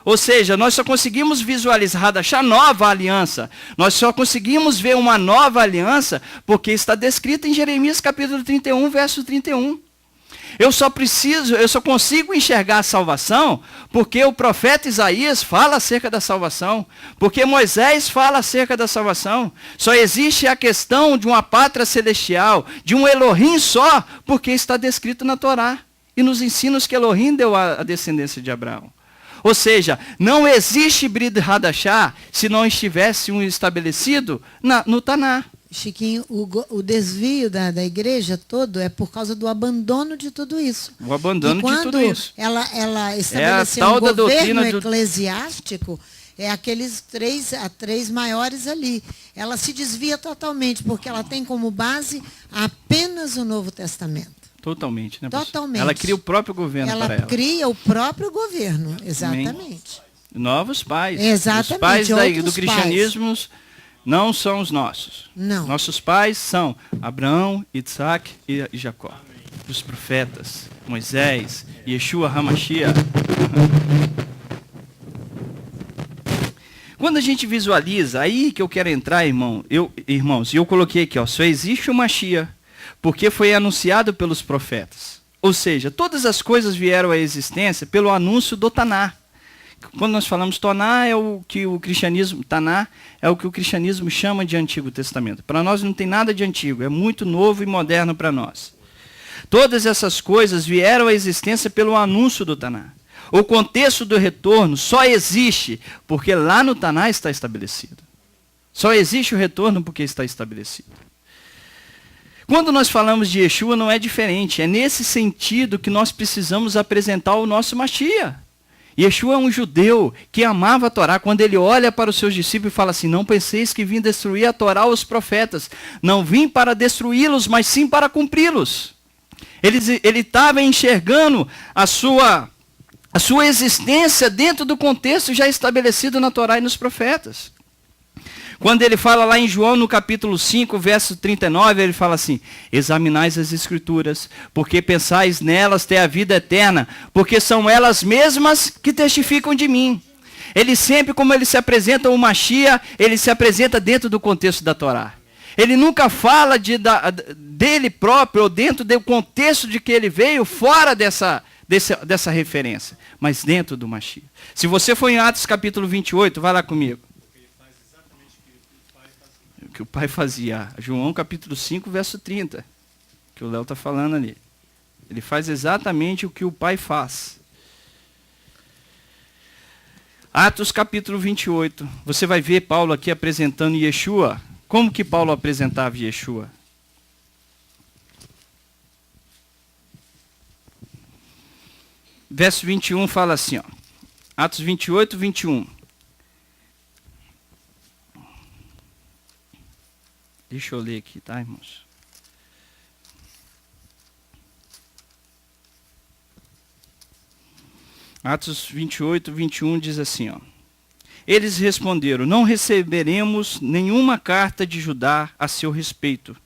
Ou seja, nós só conseguimos visualizar Hadashah, nova aliança. Nós só conseguimos ver uma nova aliança porque está descrita em Jeremias capítulo 31, verso 31. Eu só consigo enxergar a salvação porque o profeta Isaías fala acerca da salvação, porque Moisés fala acerca da salvação. Só existe a questão de uma pátria celestial, de um Elohim só, porque está descrito na Torá. E nos ensinos que Elohim deu à descendência de Abraão. Ou seja, não existe Brit Hadashah se não estivesse um estabelecido no Taná. Chiquinho, o desvio da igreja todo é por causa do abandono de tudo isso. O abandono de tudo isso. Ela estabeleceu um governo eclesiástico, aqueles três maiores ali. Ela se desvia totalmente, porque ela tem como base apenas o Novo Testamento. Totalmente, né? Totalmente. Ela cria o próprio governo para ela. Ela cria o próprio governo, exatamente. Novos pais. Exatamente. Os pais do cristianismo não são os nossos. Não. Nossos pais são Abraão, Isaac e Jacó. Os profetas, Moisés, Yeshua HaMashiach. Quando a gente visualiza, aí que eu quero entrar, irmãos, e eu coloquei aqui, só existe o Mashiach, porque foi anunciado pelos profetas. Ou seja, todas as coisas vieram à existência pelo anúncio do Taná. Quando nós falamos Taná, é o que o cristianismo chama de Antigo Testamento. Para nós não tem nada de antigo, é muito novo e moderno para nós. Todas essas coisas vieram à existência pelo anúncio do Taná. O contexto do retorno só existe porque lá no Taná está estabelecido. Só existe o retorno porque está estabelecido. Quando nós falamos de Yeshua não é diferente, é nesse sentido que nós precisamos apresentar o nosso Mashiach. Yeshua é um judeu que amava a Torá. Quando ele olha para os seus discípulos e fala assim, não penseis que vim destruir a Torá ou os profetas. Não vim para destruí-los, mas sim para cumpri-los. Ele estava enxergando a sua existência dentro do contexto já estabelecido na Torá e nos profetas. Quando ele fala lá em João, no capítulo 5, verso 39, ele fala assim, examinais as Escrituras, porque pensais nelas ter a vida eterna, porque são elas mesmas que testificam de mim. Ele sempre, como ele se apresenta o Mashiach, ele se apresenta dentro do contexto da Torá. Ele nunca fala dele próprio, ou dentro do contexto de que ele veio, fora dessa referência, mas dentro do Mashiach. Se você for em Atos capítulo 28, vai lá comigo. O que o pai fazia. João capítulo 5, verso 30, que o Léo está falando ali. Ele faz exatamente o que o pai faz. Atos capítulo 28, você vai ver Paulo aqui apresentando Yeshua. Como que Paulo apresentava Yeshua? Verso 21 fala assim, ó. Atos 28, 21. Deixa eu ler aqui, tá, irmãos? Atos 28, 21 diz assim, ó. Eles responderam, não receberemos nenhuma carta de Judá a seu respeito.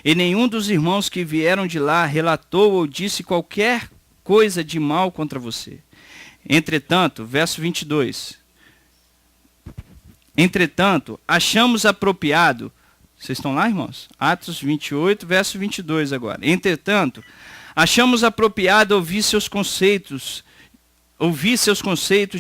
E nenhum dos irmãos que vieram de lá relatou ou disse qualquer coisa de mal contra você. Entretanto, verso 22. Entretanto, achamos apropriado. Vocês estão lá, irmãos? Atos 28, verso 22 agora. Entretanto, achamos apropriado ouvir seus conceitos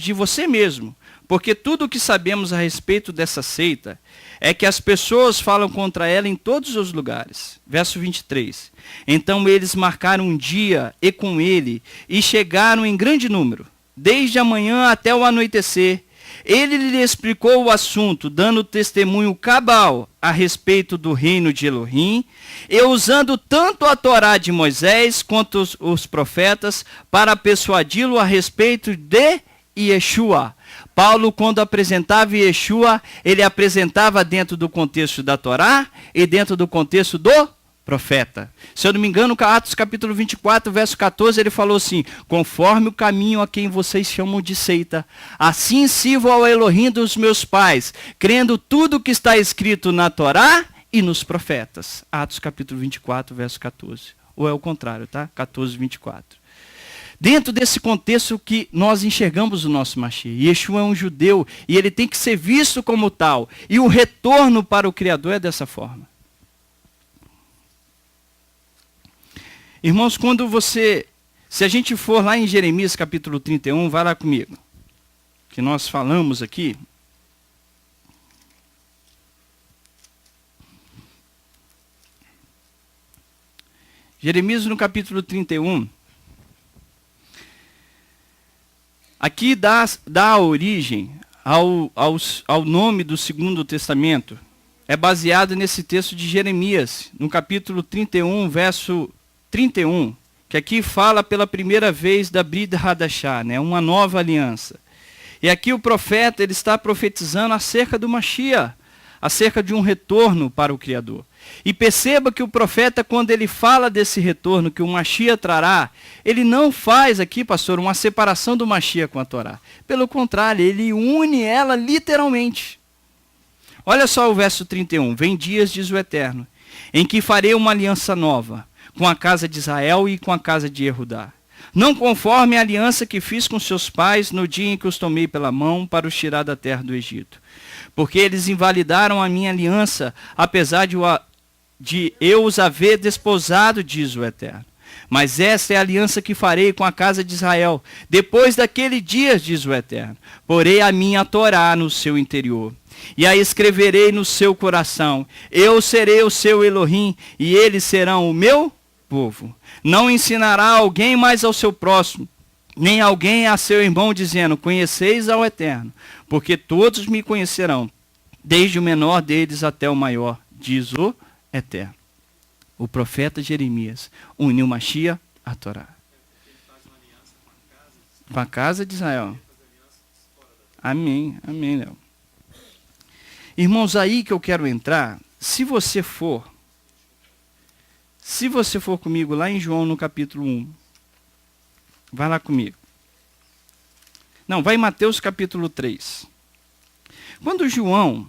de você mesmo, porque tudo o que sabemos a respeito dessa seita é que as pessoas falam contra ela em todos os lugares. Verso 23. Então eles marcaram um dia e com ele, e chegaram em grande número, desde a manhã até o anoitecer. Ele lhe explicou o assunto, dando testemunho cabal a respeito do reino de Elohim, e usando tanto a Torá de Moisés quanto os profetas para persuadi-lo a respeito de Yeshua. Paulo, quando apresentava Yeshua, ele apresentava dentro do contexto da Torá e dentro do contexto do profeta. Se eu não me engano, Atos capítulo 24, verso 14, ele falou assim, conforme o caminho a quem vocês chamam de seita, assim sirvo ao Elohim dos meus pais, crendo tudo que está escrito na Torá e nos profetas. Atos capítulo 24, verso 14. Ou é o contrário, tá? 14, 24. Dentro desse contexto que nós enxergamos o nosso Mashiach. Yeshua é um judeu e ele tem que ser visto como tal. E o retorno para o Criador é dessa forma. Irmãos, se a gente for lá em Jeremias capítulo 31, vai lá comigo, que nós falamos aqui. Jeremias no capítulo 31, aqui dá a origem ao nome do Segundo Testamento. É baseado nesse texto de Jeremias, no capítulo 31, verso 31, que aqui fala pela primeira vez da Brit Hadashah, né, uma nova aliança. E aqui o profeta ele está profetizando acerca do Mashiach, acerca de um retorno para o Criador. E perceba que o profeta, quando ele fala desse retorno que o Mashiach trará, ele não faz aqui, pastor, uma separação do Mashiach com a Torá. Pelo contrário, ele une ela literalmente. Olha só o verso 31. Vem dias, diz o Eterno, em que farei uma aliança nova com a casa de Israel e com a casa de Judá. Não conforme a aliança que fiz com seus pais no dia em que os tomei pela mão para os tirar da terra do Egito. Porque eles invalidaram a minha aliança, apesar de eu os haver desposado, diz o Eterno. Mas esta é a aliança que farei com a casa de Israel. Depois daquele dia, diz o Eterno, porei a minha Torá no seu interior. E a escreverei no seu coração. Eu serei o seu Elohim, e eles serão o meu povo. Não ensinará alguém mais ao seu próximo, nem alguém a seu irmão, dizendo, conheceis ao Eterno, porque todos me conhecerão, desde o menor deles até o maior, diz o Eterno. O profeta Jeremias uniu Mashiach à Torá. Com a casa de Israel. Amém, amém, Léo. Irmãos, aí que eu quero entrar, se você for comigo lá em João no capítulo 1, vai lá comigo. Não, vai em Mateus capítulo 3. Quando João,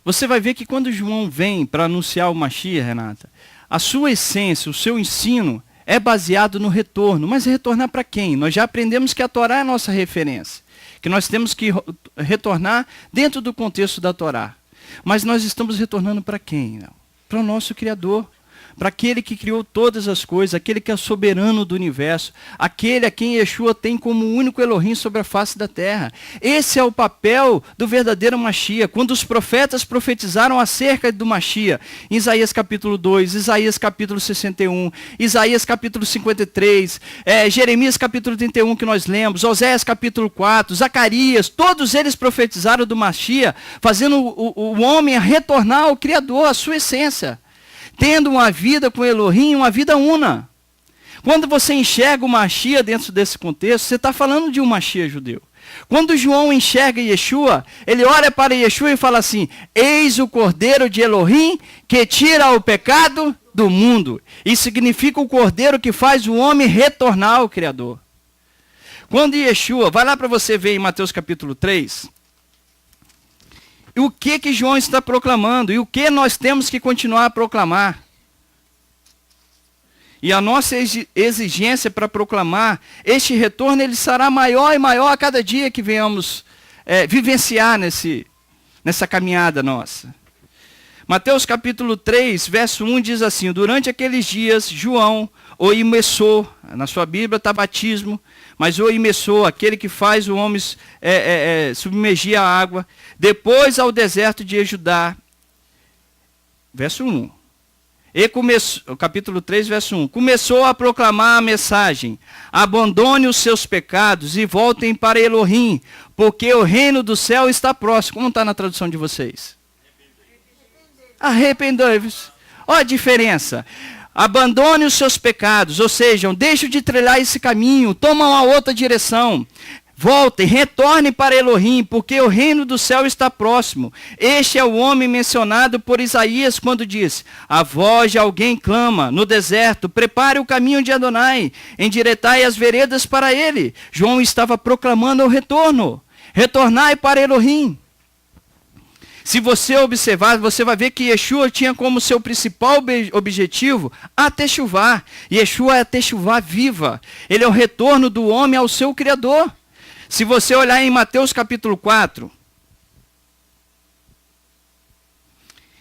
você vai ver que quando João vem para anunciar o Mashiach, Renata, a sua essência, o seu ensino é baseado no retorno. Mas retornar para quem? Nós já aprendemos que a Torá é a nossa referência, que nós temos que retornar dentro do contexto da Torá. Mas nós estamos retornando para quem? Para o nosso Criador, para aquele que criou todas as coisas, aquele que é soberano do universo, aquele a quem Yeshua tem como único Elohim sobre a face da terra. Esse é o papel do verdadeiro Mashiach. Quando os profetas profetizaram acerca do Mashiach, em Isaías capítulo 2, Isaías capítulo 61, Isaías capítulo 53, Jeremias capítulo 31 que nós lemos, Oséias capítulo 4, Zacarias, todos eles profetizaram do Mashiach, fazendo o homem retornar ao Criador, à sua essência, tendo uma vida com Elohim, uma vida una. Quando você enxerga o Mashiach dentro desse contexto, você está falando de um Mashiach judeu. Quando João enxerga Yeshua, ele olha para Yeshua e fala assim: eis o Cordeiro de Elohim que tira o pecado do mundo. Isso significa o Cordeiro que faz o homem retornar ao Criador. Quando Yeshua, vai lá para você ver em Mateus capítulo 3, o que João está proclamando e o que nós temos que continuar a proclamar. E a nossa exigência para proclamar este retorno, ele será maior e maior a cada dia que venhamos vivenciar nessa caminhada nossa. Mateus capítulo 3, verso 1 diz assim: durante aqueles dias, João, o imessor, na sua Bíblia está batismo, mas o imessor, aquele que faz o homem submergir a água, depois ao deserto de Judá, verso 1. Capítulo 3, verso 1. Começou a proclamar a mensagem: abandone os seus pecados e voltem para Elohim, porque o reino do céu está próximo. Como está na tradução de vocês? Arrependei-vos. Olha a diferença. Abandone os seus pecados, ou seja, deixe de trilhar esse caminho, toma uma outra direção. Voltem, retornem para Elohim, porque o reino do céu está próximo. Este é o homem mencionado por Isaías quando diz: a voz de alguém clama no deserto, prepare o caminho de Adonai, endireitai as veredas para ele. João estava proclamando o retorno. Retornai para Elohim. Se você observar, você vai ver que Yeshua tinha como seu principal objetivo a techuvá. Yeshua é a techuvá viva. Ele é o retorno do homem ao seu Criador. Se você olhar em Mateus capítulo 4,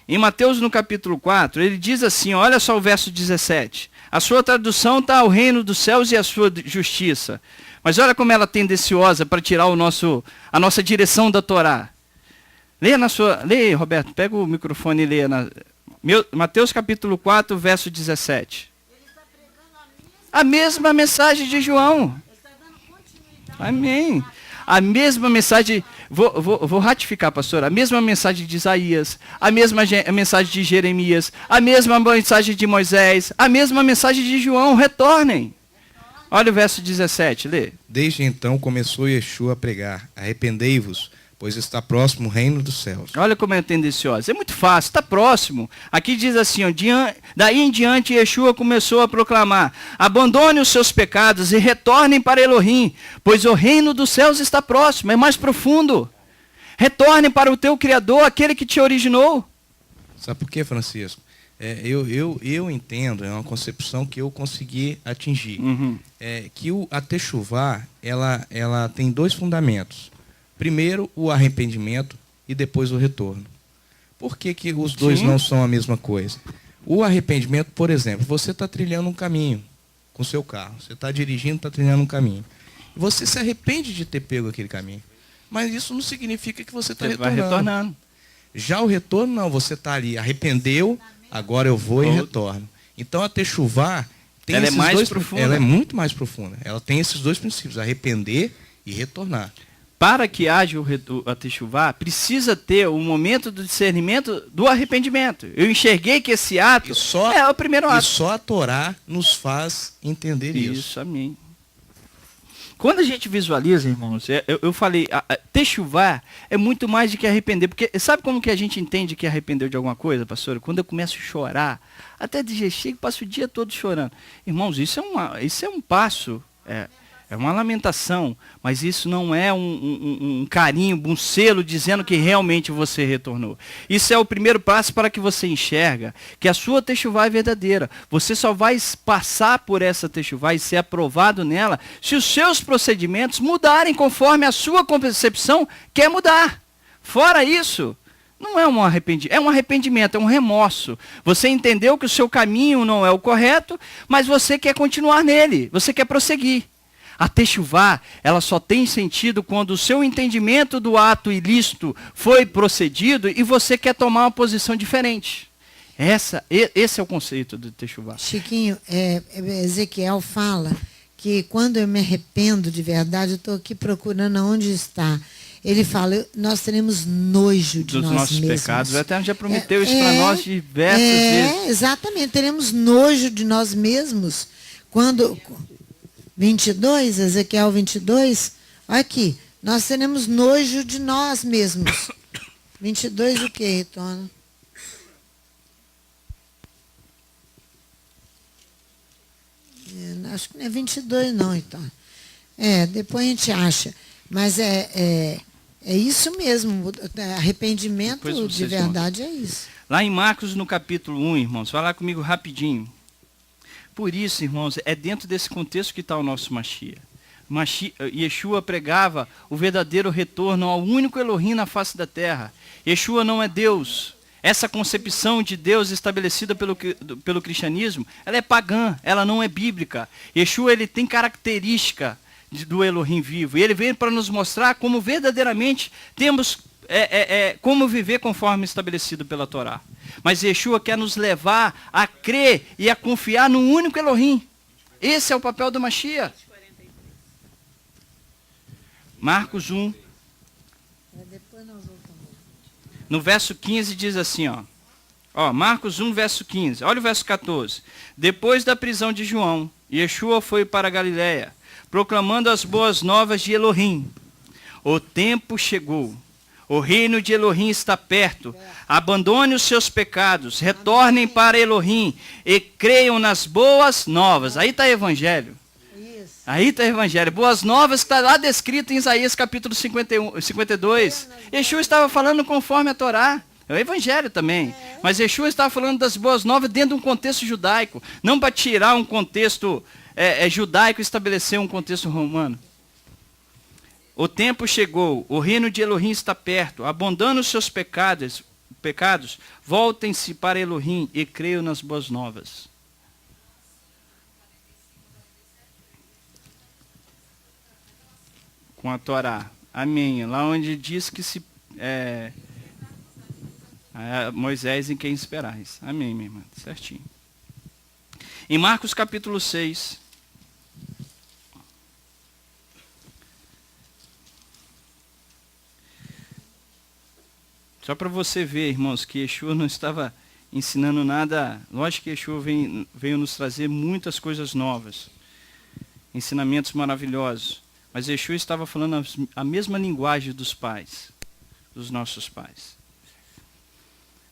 em Mateus no capítulo 4, ele diz assim, olha só o verso 17. A sua tradução está o reino dos céus e a sua justiça. Mas olha como ela é tendenciosa para tirar a nossa direção da Torá. Leia, Roberto, pega o microfone e leia. Mateus capítulo 4, verso 17. Ele está pregando a mesma mensagem de João. Ele está dando continuidade. Amém. A mesma mensagem, vou ratificar, pastor, a mesma mensagem de Isaías, a mesma mensagem de Jeremias, a mesma mensagem de Moisés, a mesma mensagem de João, retornem. Olha o verso 17, lê. Desde então começou Yeshua a pregar: arrependei-vos, pois está próximo o reino dos céus. Olha como é tendenciosa. É muito fácil, está próximo. Aqui diz assim, ó, daí em diante Yeshua começou a proclamar: abandone os seus pecados e retornem para Elohim, pois o reino dos céus está próximo, é mais profundo. Retornem para o teu Criador, aquele que te originou. Sabe por quê, Francisco? Eu entendo, é uma concepção que eu consegui atingir. Que a techuvá, ela tem dois fundamentos. Primeiro, o arrependimento e depois o retorno. Por que os dois não são a mesma coisa? O arrependimento, por exemplo, você está trilhando um caminho com o seu carro. Você está dirigindo, está trilhando um caminho. Você se arrepende de ter pego aquele caminho. Mas isso não significa que você está retornando. Já o retorno, não. Você está ali, arrependeu, agora eu vou e retorno. Então, a techuvá tem ela é mais profunda. Ela é muito mais profunda. Ela tem esses dois princípios, arrepender e retornar. Para que haja a techuvá, precisa ter o momento do discernimento do arrependimento. Eu enxerguei que esse ato é o primeiro ato. E só a Torá nos faz entender isso. Isso, amém. Quando a gente visualiza, irmãos, eu falei, techuvá é muito mais do que arrepender. Porque sabe como que a gente entende que arrependeu de alguma coisa, pastor? Quando eu começo a chorar, até de jeito, chego, passo o dia todo chorando. Irmãos, isso é um passo, é uma lamentação, mas isso não é um carimbo, um selo dizendo que realmente você retornou. Isso é o primeiro passo para que você enxerga que a sua techuvá é verdadeira. Você só vai passar por essa techuvá e ser aprovado nela se os seus procedimentos mudarem conforme a sua concepção quer mudar. Fora isso, não é um arrependimento, é um arrependimento, é um remorso. Você entendeu que o seu caminho não é o correto, mas você quer continuar nele, você quer prosseguir. A techuvá, ela só tem sentido quando o seu entendimento do ato ilícito foi procedido e você quer tomar uma posição diferente. Esse é o conceito do techuvá. Chiquinho, Ezequiel fala que quando eu me arrependo de verdade, eu estou aqui procurando onde está. Ele fala, nós teremos nojo de nós mesmos. Dos nossos pecados. O Eterno já prometeu isso para nós diversas vezes. Exatamente, teremos nojo de nós mesmos. Quando... 22, Ezequiel 22, olha aqui, nós teremos nojo de nós mesmos. 22 o que, Ritona? Acho que não é 22 não, então. Depois a gente acha. Mas é isso mesmo, arrependimento de verdade é isso. Lá em Marcos, no capítulo 1, irmãos, vai lá comigo rapidinho. Por isso, irmãos, é dentro desse contexto que está o nosso Mashiach. Yeshua pregava o verdadeiro retorno ao único Elohim na face da terra. Yeshua não é Deus. Essa concepção de Deus estabelecida pelo cristianismo, ela é pagã, ela não é bíblica. Yeshua, ele tem característica do Elohim vivo. E ele vem para nos mostrar como verdadeiramente temos como viver conforme estabelecido pela Torá. Mas Yeshua quer nos levar a crer e a confiar no único Elohim. Esse é o papel do Mashiach. Marcos 1. No verso 15 diz assim, Marcos 1, verso 15. Olha o verso 14. Depois da prisão de João, Yeshua foi para a Galiléia, proclamando as boas novas de Elohim. O tempo chegou. O reino de Elohim está perto. Abandone os seus pecados, retornem para Elohim e creiam nas boas novas. Aí está o Evangelho. Aí está o Evangelho. Boas novas que está lá descrito em Isaías capítulo 52. Yeshua estava falando conforme a Torá. É o Evangelho também. Mas Yeshua estava falando das boas novas dentro de um contexto judaico. Não para tirar um contexto judaico e estabelecer um contexto romano. O tempo chegou, o reino de Elohim está perto, abandonando os seus pecados, voltem-se para Elohim e creiam nas boas novas. Com a Torá, amém. Lá onde diz que Moisés em quem esperais. Amém, minha irmã, certinho. Em Marcos capítulo 6... Só para você ver, irmãos, que Yeshua não estava ensinando nada. Lógico que Yeshua veio nos trazer muitas coisas novas, ensinamentos maravilhosos. Mas Yeshua estava falando a mesma linguagem dos pais, dos nossos pais.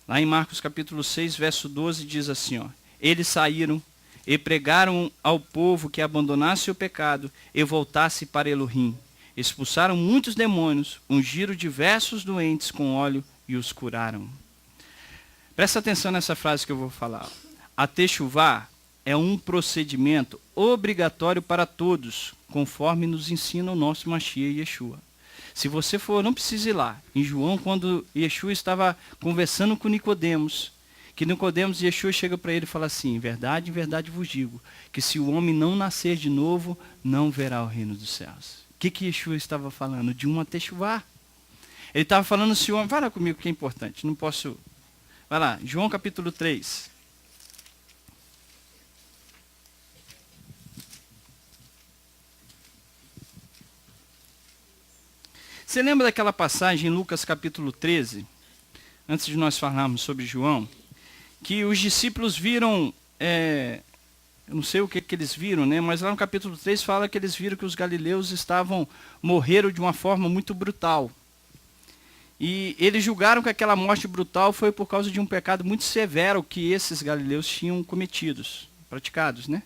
Lá em Marcos capítulo 6, verso 12, diz assim, eles saíram e pregaram ao povo que abandonasse o pecado e voltasse para Elohim. Expulsaram muitos demônios, ungiram diversos doentes com óleo e os curaram. Presta atenção nessa frase que eu vou falar. A techuvá é um procedimento obrigatório para todos, conforme nos ensina o nosso Mashiach Yeshua. Se você for, não precisa ir lá. Em João, quando Yeshua estava conversando com Nicodemos, que Nicodemos, Yeshua chega para ele e fala assim, em verdade vos digo, que se o homem não nascer de novo, não verá o reino dos céus. O que Yeshua estava falando? De uma techuvá. Ele estava falando se o homem... Vai lá comigo que é importante. Não posso... Vai lá, João capítulo 3. Você lembra daquela passagem em Lucas capítulo 13? Antes de nós falarmos sobre João. Que os discípulos viram Eu não sei o que eles viram, né? Mas lá no capítulo 3 fala que eles viram que os galileus morreram de uma forma muito brutal. E eles julgaram que aquela morte brutal foi por causa de um pecado muito severo que esses galileus tinham praticados, né?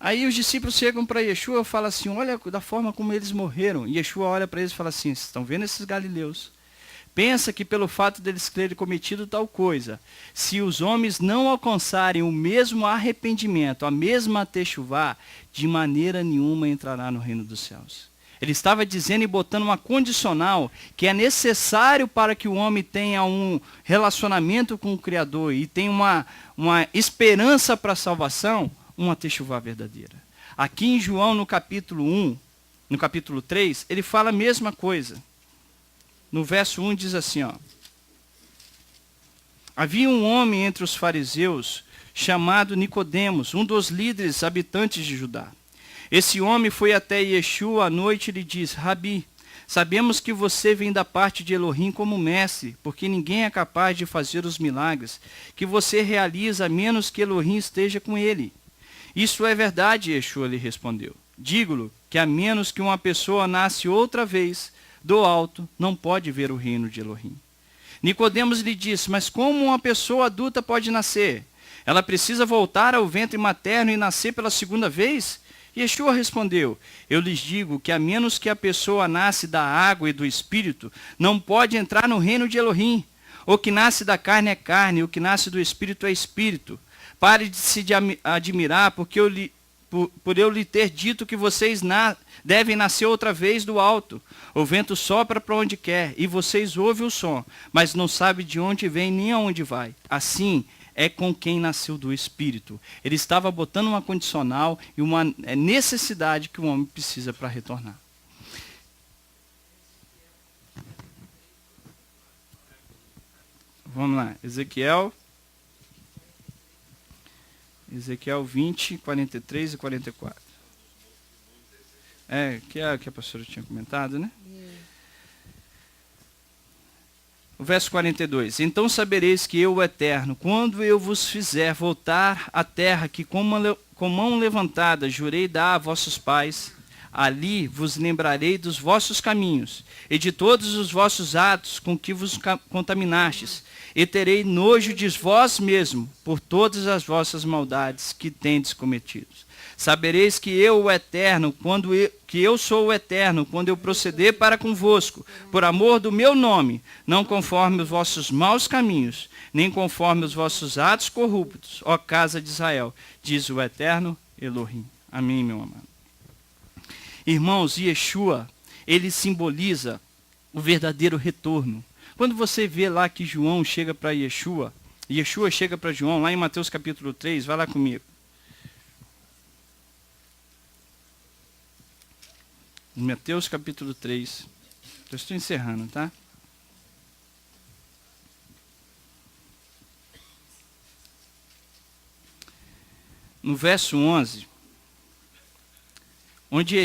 Aí os discípulos chegam para Yeshua e falam assim, olha da forma como eles morreram. E Yeshua olha para eles e fala assim, vocês estão vendo esses galileus? Pensa que pelo fato deles terem cometido tal coisa, se os homens não alcançarem o mesmo arrependimento, a mesma techuvá, de maneira nenhuma entrará no reino dos céus. Ele estava dizendo e botando uma condicional que é necessário para que o homem tenha um relacionamento com o Criador e tenha uma esperança para a salvação, uma techuvá verdadeira. Aqui em João, no capítulo 1, no capítulo 3, ele fala a mesma coisa. No verso 1 diz assim, ó. Havia um homem entre os fariseus chamado Nicodemos, um dos líderes habitantes de Judá. Esse homem foi até Yeshua à noite e lhe disse, Rabi, sabemos que você vem da parte de Elohim como mestre, porque ninguém é capaz de fazer os milagres que você realiza a menos que Elohim esteja com ele. Isso é verdade, Yeshua lhe respondeu. Digo-lhe que a menos que uma pessoa nasce outra vez do alto, não pode ver o reino de Elohim. Nicodemos lhe disse, mas como uma pessoa adulta pode nascer? Ela precisa voltar ao ventre materno e nascer pela segunda vez? Yeshua respondeu, eu lhes digo que a menos que a pessoa nasce da água e do espírito, não pode entrar no reino de Elohim. O que nasce da carne é carne, o que nasce do espírito é espírito. Pare de se admirar, porque por eu lhe ter dito que vocês devem nascer outra vez do alto. O vento sopra para onde quer, e vocês ouvem o som, mas não sabem de onde vem nem aonde vai. Assim é com quem nasceu do Espírito. Ele estava botando uma condicional e uma necessidade que o homem precisa para retornar. Vamos lá, Ezequiel 20, 43 e 44. Que a pastora tinha comentado, né? O verso 42. Então sabereis que eu, o Eterno, quando eu vos fizer voltar à terra que com mão levantada jurei dar a vossos pais, ali vos lembrarei dos vossos caminhos e de todos os vossos atos com que vos contaminastes, e terei nojo de vós mesmo por todas as vossas maldades que tendes cometido. Sabereis que eu, o Eterno, que eu sou o Eterno, quando eu proceder para convosco, por amor do meu nome, não conforme os vossos maus caminhos, nem conforme os vossos atos corruptos, ó casa de Israel, diz o Eterno Elohim. Amém, meu amado. Irmãos, Yeshua, ele simboliza o verdadeiro retorno. Quando você vê lá que João chega para Yeshua chega para João, lá em Mateus capítulo 3, vai lá comigo. Mateus capítulo 3. Eu estou encerrando, tá? No verso 11, onde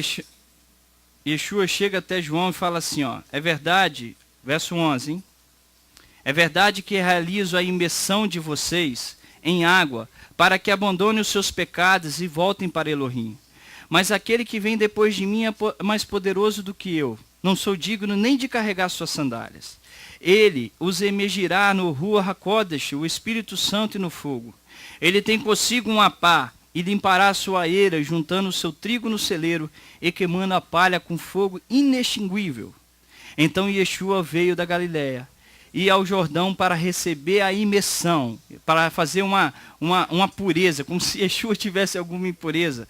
Yeshua chega até João e fala assim, ó, é verdade, verso 11, hein? É verdade que realizo a imersão de vocês em água, para que abandonem os seus pecados e voltem para Elohim. Mas aquele que vem depois de mim é mais poderoso do que eu. Não sou digno nem de carregar suas sandálias. Ele os emergirá no Ruach HaKodesh, o Espírito Santo, e no fogo. Ele tem consigo uma pá e limpará a sua eira, juntando o seu trigo no celeiro e queimando a palha com fogo inextinguível. Então Yeshua veio da Galiléia e ao Jordão para receber a imersão, para fazer uma pureza, como se Yeshua tivesse alguma impureza.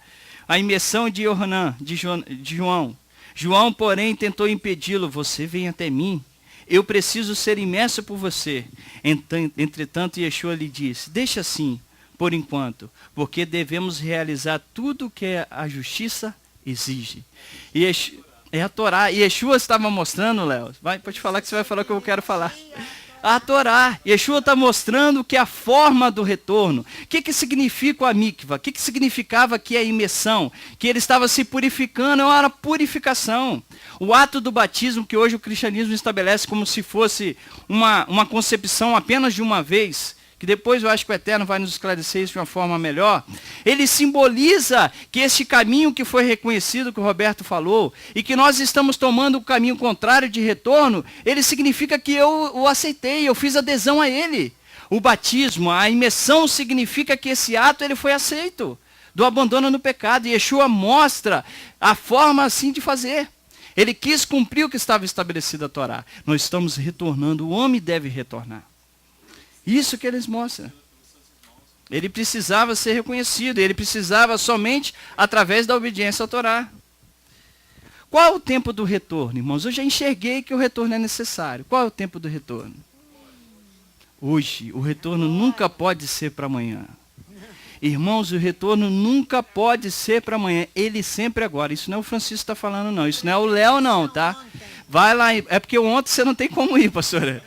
A imersão de Yohanan, de João. João, porém, tentou impedi-lo. Você vem até mim. Eu preciso ser imerso por você. Entretanto, Yeshua lhe disse, deixa assim, por enquanto, porque devemos realizar tudo o que a justiça exige. É a Torá. Yeshua estava mostrando, Léo. Pode falar que você vai falar o que eu quero falar. A Torá. Yeshua está mostrando que a forma do retorno. O que significa o Amikva? O que significava aqui a imersão? Que ele estava se purificando, é uma purificação. O ato do batismo, que hoje o cristianismo estabelece como se fosse uma concepção apenas de uma vez, que depois eu acho que o Eterno vai nos esclarecer isso de uma forma melhor, ele simboliza que este caminho que foi reconhecido, que o Roberto falou, e que nós estamos tomando o caminho contrário de retorno, ele significa que eu o aceitei, eu fiz adesão a ele. O batismo, a imersão significa que esse ato ele foi aceito, do abandono no pecado, e Yeshua mostra a forma assim de fazer. Ele quis cumprir o que estava estabelecido a Torá. Nós estamos retornando, o homem deve retornar. Isso que eles mostram. Ele precisava ser reconhecido, ele precisava somente através da obediência à Torá. Qual é o tempo do retorno, irmãos? Eu já enxerguei que o retorno é necessário. Qual é o tempo do retorno? Hoje, o retorno nunca pode ser para amanhã. Irmãos, o retorno nunca pode ser para amanhã. Ele sempre agora. Isso não é o Francisco que está falando, não. Isso não é o Léo, não, tá? Vai lá. É porque ontem você não tem como ir, pastora.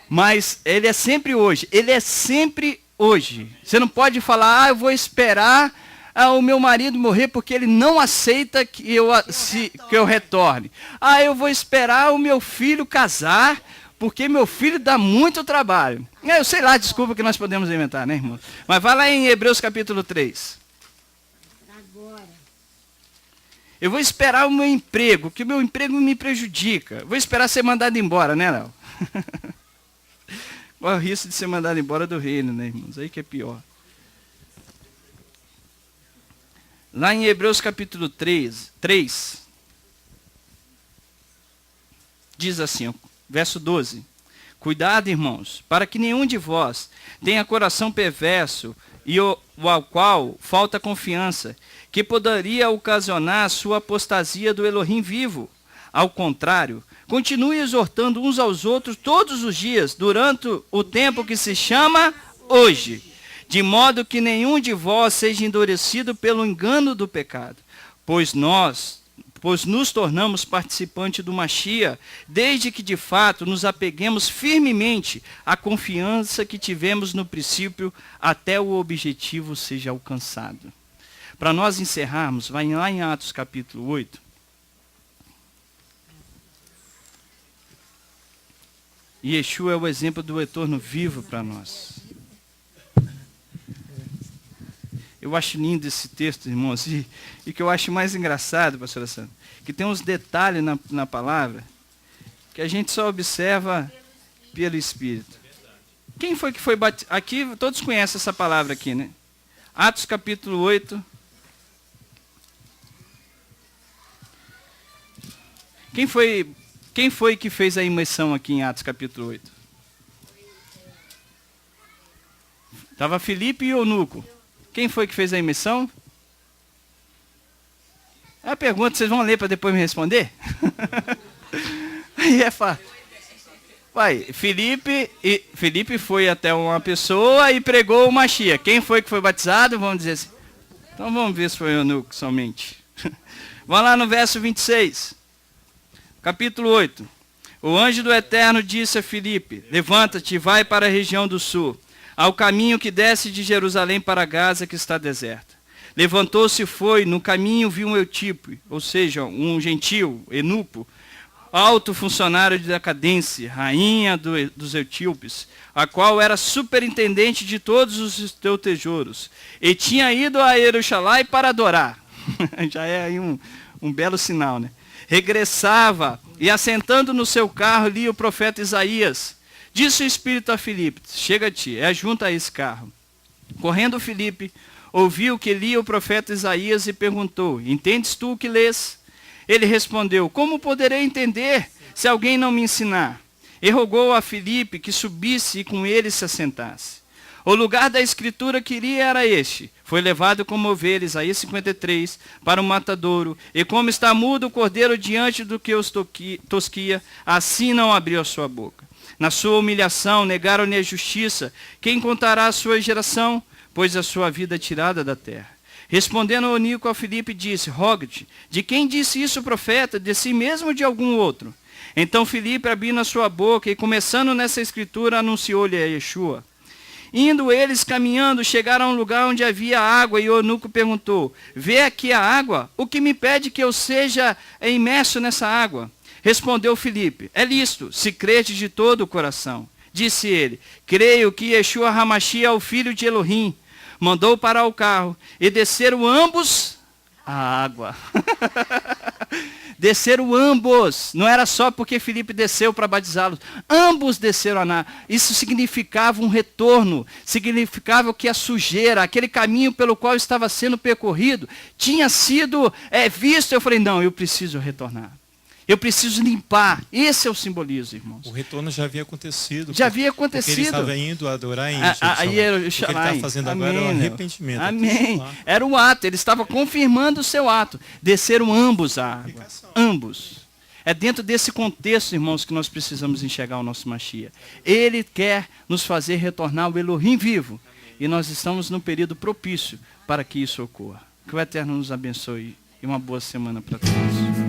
Mas ele é sempre hoje. Ele é sempre hoje. Você não pode falar, eu vou esperar o meu marido morrer porque ele não aceita que eu retorne. Eu vou esperar o meu filho casar porque meu filho dá muito trabalho. Eu sei lá, desculpa que nós podemos inventar, né, irmão? Mas vai lá em Hebreus capítulo 3. Agora. Eu vou esperar o meu emprego, que o meu emprego me prejudica. Vou esperar ser mandado embora, né, Léo? Qual é o risco de ser mandado embora do reino, né, irmãos? Aí que é pior. Lá em Hebreus capítulo 3 diz assim, verso 12. Cuidado, irmãos, para que nenhum de vós tenha coração perverso e ao qual falta confiança, que poderia ocasionar a sua apostasia do Elohim vivo. Ao contrário, continue exortando uns aos outros todos os dias, durante o tempo que se chama hoje, de modo que nenhum de vós seja endurecido pelo engano do pecado, pois nos tornamos participantes do Mashiach, desde que de fato nos apeguemos firmemente à confiança que tivemos no princípio, até o objetivo seja alcançado. Para nós encerrarmos, vai lá em Atos capítulo 8. E Yeshua é o exemplo do retorno vivo para nós. Eu acho lindo esse texto, irmãos, e que eu acho mais engraçado, pastora Sandra, que tem uns detalhes na palavra que a gente só observa pelo Espírito. Quem foi que foi batizado? Aqui, todos conhecem essa palavra aqui, né? Atos capítulo 8. Quem foi que fez a imersão aqui em Atos capítulo 8? Estava Filipe e Eunuco. Quem foi que fez a imersão? É a pergunta, vocês vão ler para depois me responder? Aí é fácil. Filipe foi até uma pessoa e pregou o Mashiach. Quem foi que foi batizado? Vamos dizer assim. Então vamos ver se foi o Eunuco somente. Vamos lá no verso 26. Capítulo 8. O anjo do Eterno disse a Filipe: levanta-te e vai para a região do sul, ao caminho que desce de Jerusalém para Gaza, que está deserta. Levantou-se e foi, no caminho viu um etíope, ou seja, um gentil, eunuco, alto funcionário de Decadência, rainha dos etíopes, a qual era superintendente de todos os teus tesouros, e tinha ido a Jerusalém para adorar. Já é aí um belo sinal, né? Regressava e, assentando no seu carro, lia o profeta Isaías. Disse o Espírito a Filipe: chega-te, junto a esse carro. Correndo Filipe, ouviu que lia o profeta Isaías e perguntou: entendes tu o que lês? Ele respondeu: como poderei entender se alguém não me ensinar? E rogou a Filipe que subisse e com ele se assentasse. O lugar da escritura que iria era este: foi levado como ovelha, Isaías 53, para o matadouro, e como está mudo o cordeiro diante do que os tosquia, assim não abriu a sua boca. Na sua humilhação negaram-lhe a justiça. Quem contará a sua geração? Pois a sua vida é tirada da terra. Respondendo o eunuco a Filipe, disse: rogo-te, de quem disse isso o profeta? De si mesmo ou de algum outro? Então Filipe, abrindo a sua boca e começando nessa escritura, anunciou-lhe a Yeshua. Indo eles caminhando, chegaram a um lugar onde havia água, e o eunuco perguntou: vê aqui a água? O que me pede que eu seja imerso nessa água? Respondeu Filipe: é lícito, se crede de todo o coração. Disse ele, creio que Yeshua HaMashiach é o filho de Elohim. Mandou parar o carro e desceram ambos a água. Desceram ambos. Não era só porque Filipe desceu para batizá-los. Ambos desceram a água. Isso significava um retorno. Significava que a sujeira, aquele caminho pelo qual estava sendo percorrido, tinha sido visto. Eu falei, não, eu preciso retornar. Eu preciso limpar. Esse é o simbolismo, irmãos. O retorno já havia acontecido. Já havia acontecido. Porque ele estava indo adorar em Jerusalém. O que ele está fazendo agora é um arrependimento. Amém. Era um ato. Ele estava confirmando o seu ato. Desceram ambos a água. Ambos. É dentro desse contexto, irmãos, que nós precisamos enxergar o nosso Mashiach. Ele quer nos fazer retornar ao Elohim vivo. E nós estamos num período propício para que isso ocorra. Que o Eterno nos abençoe e uma boa semana para todos.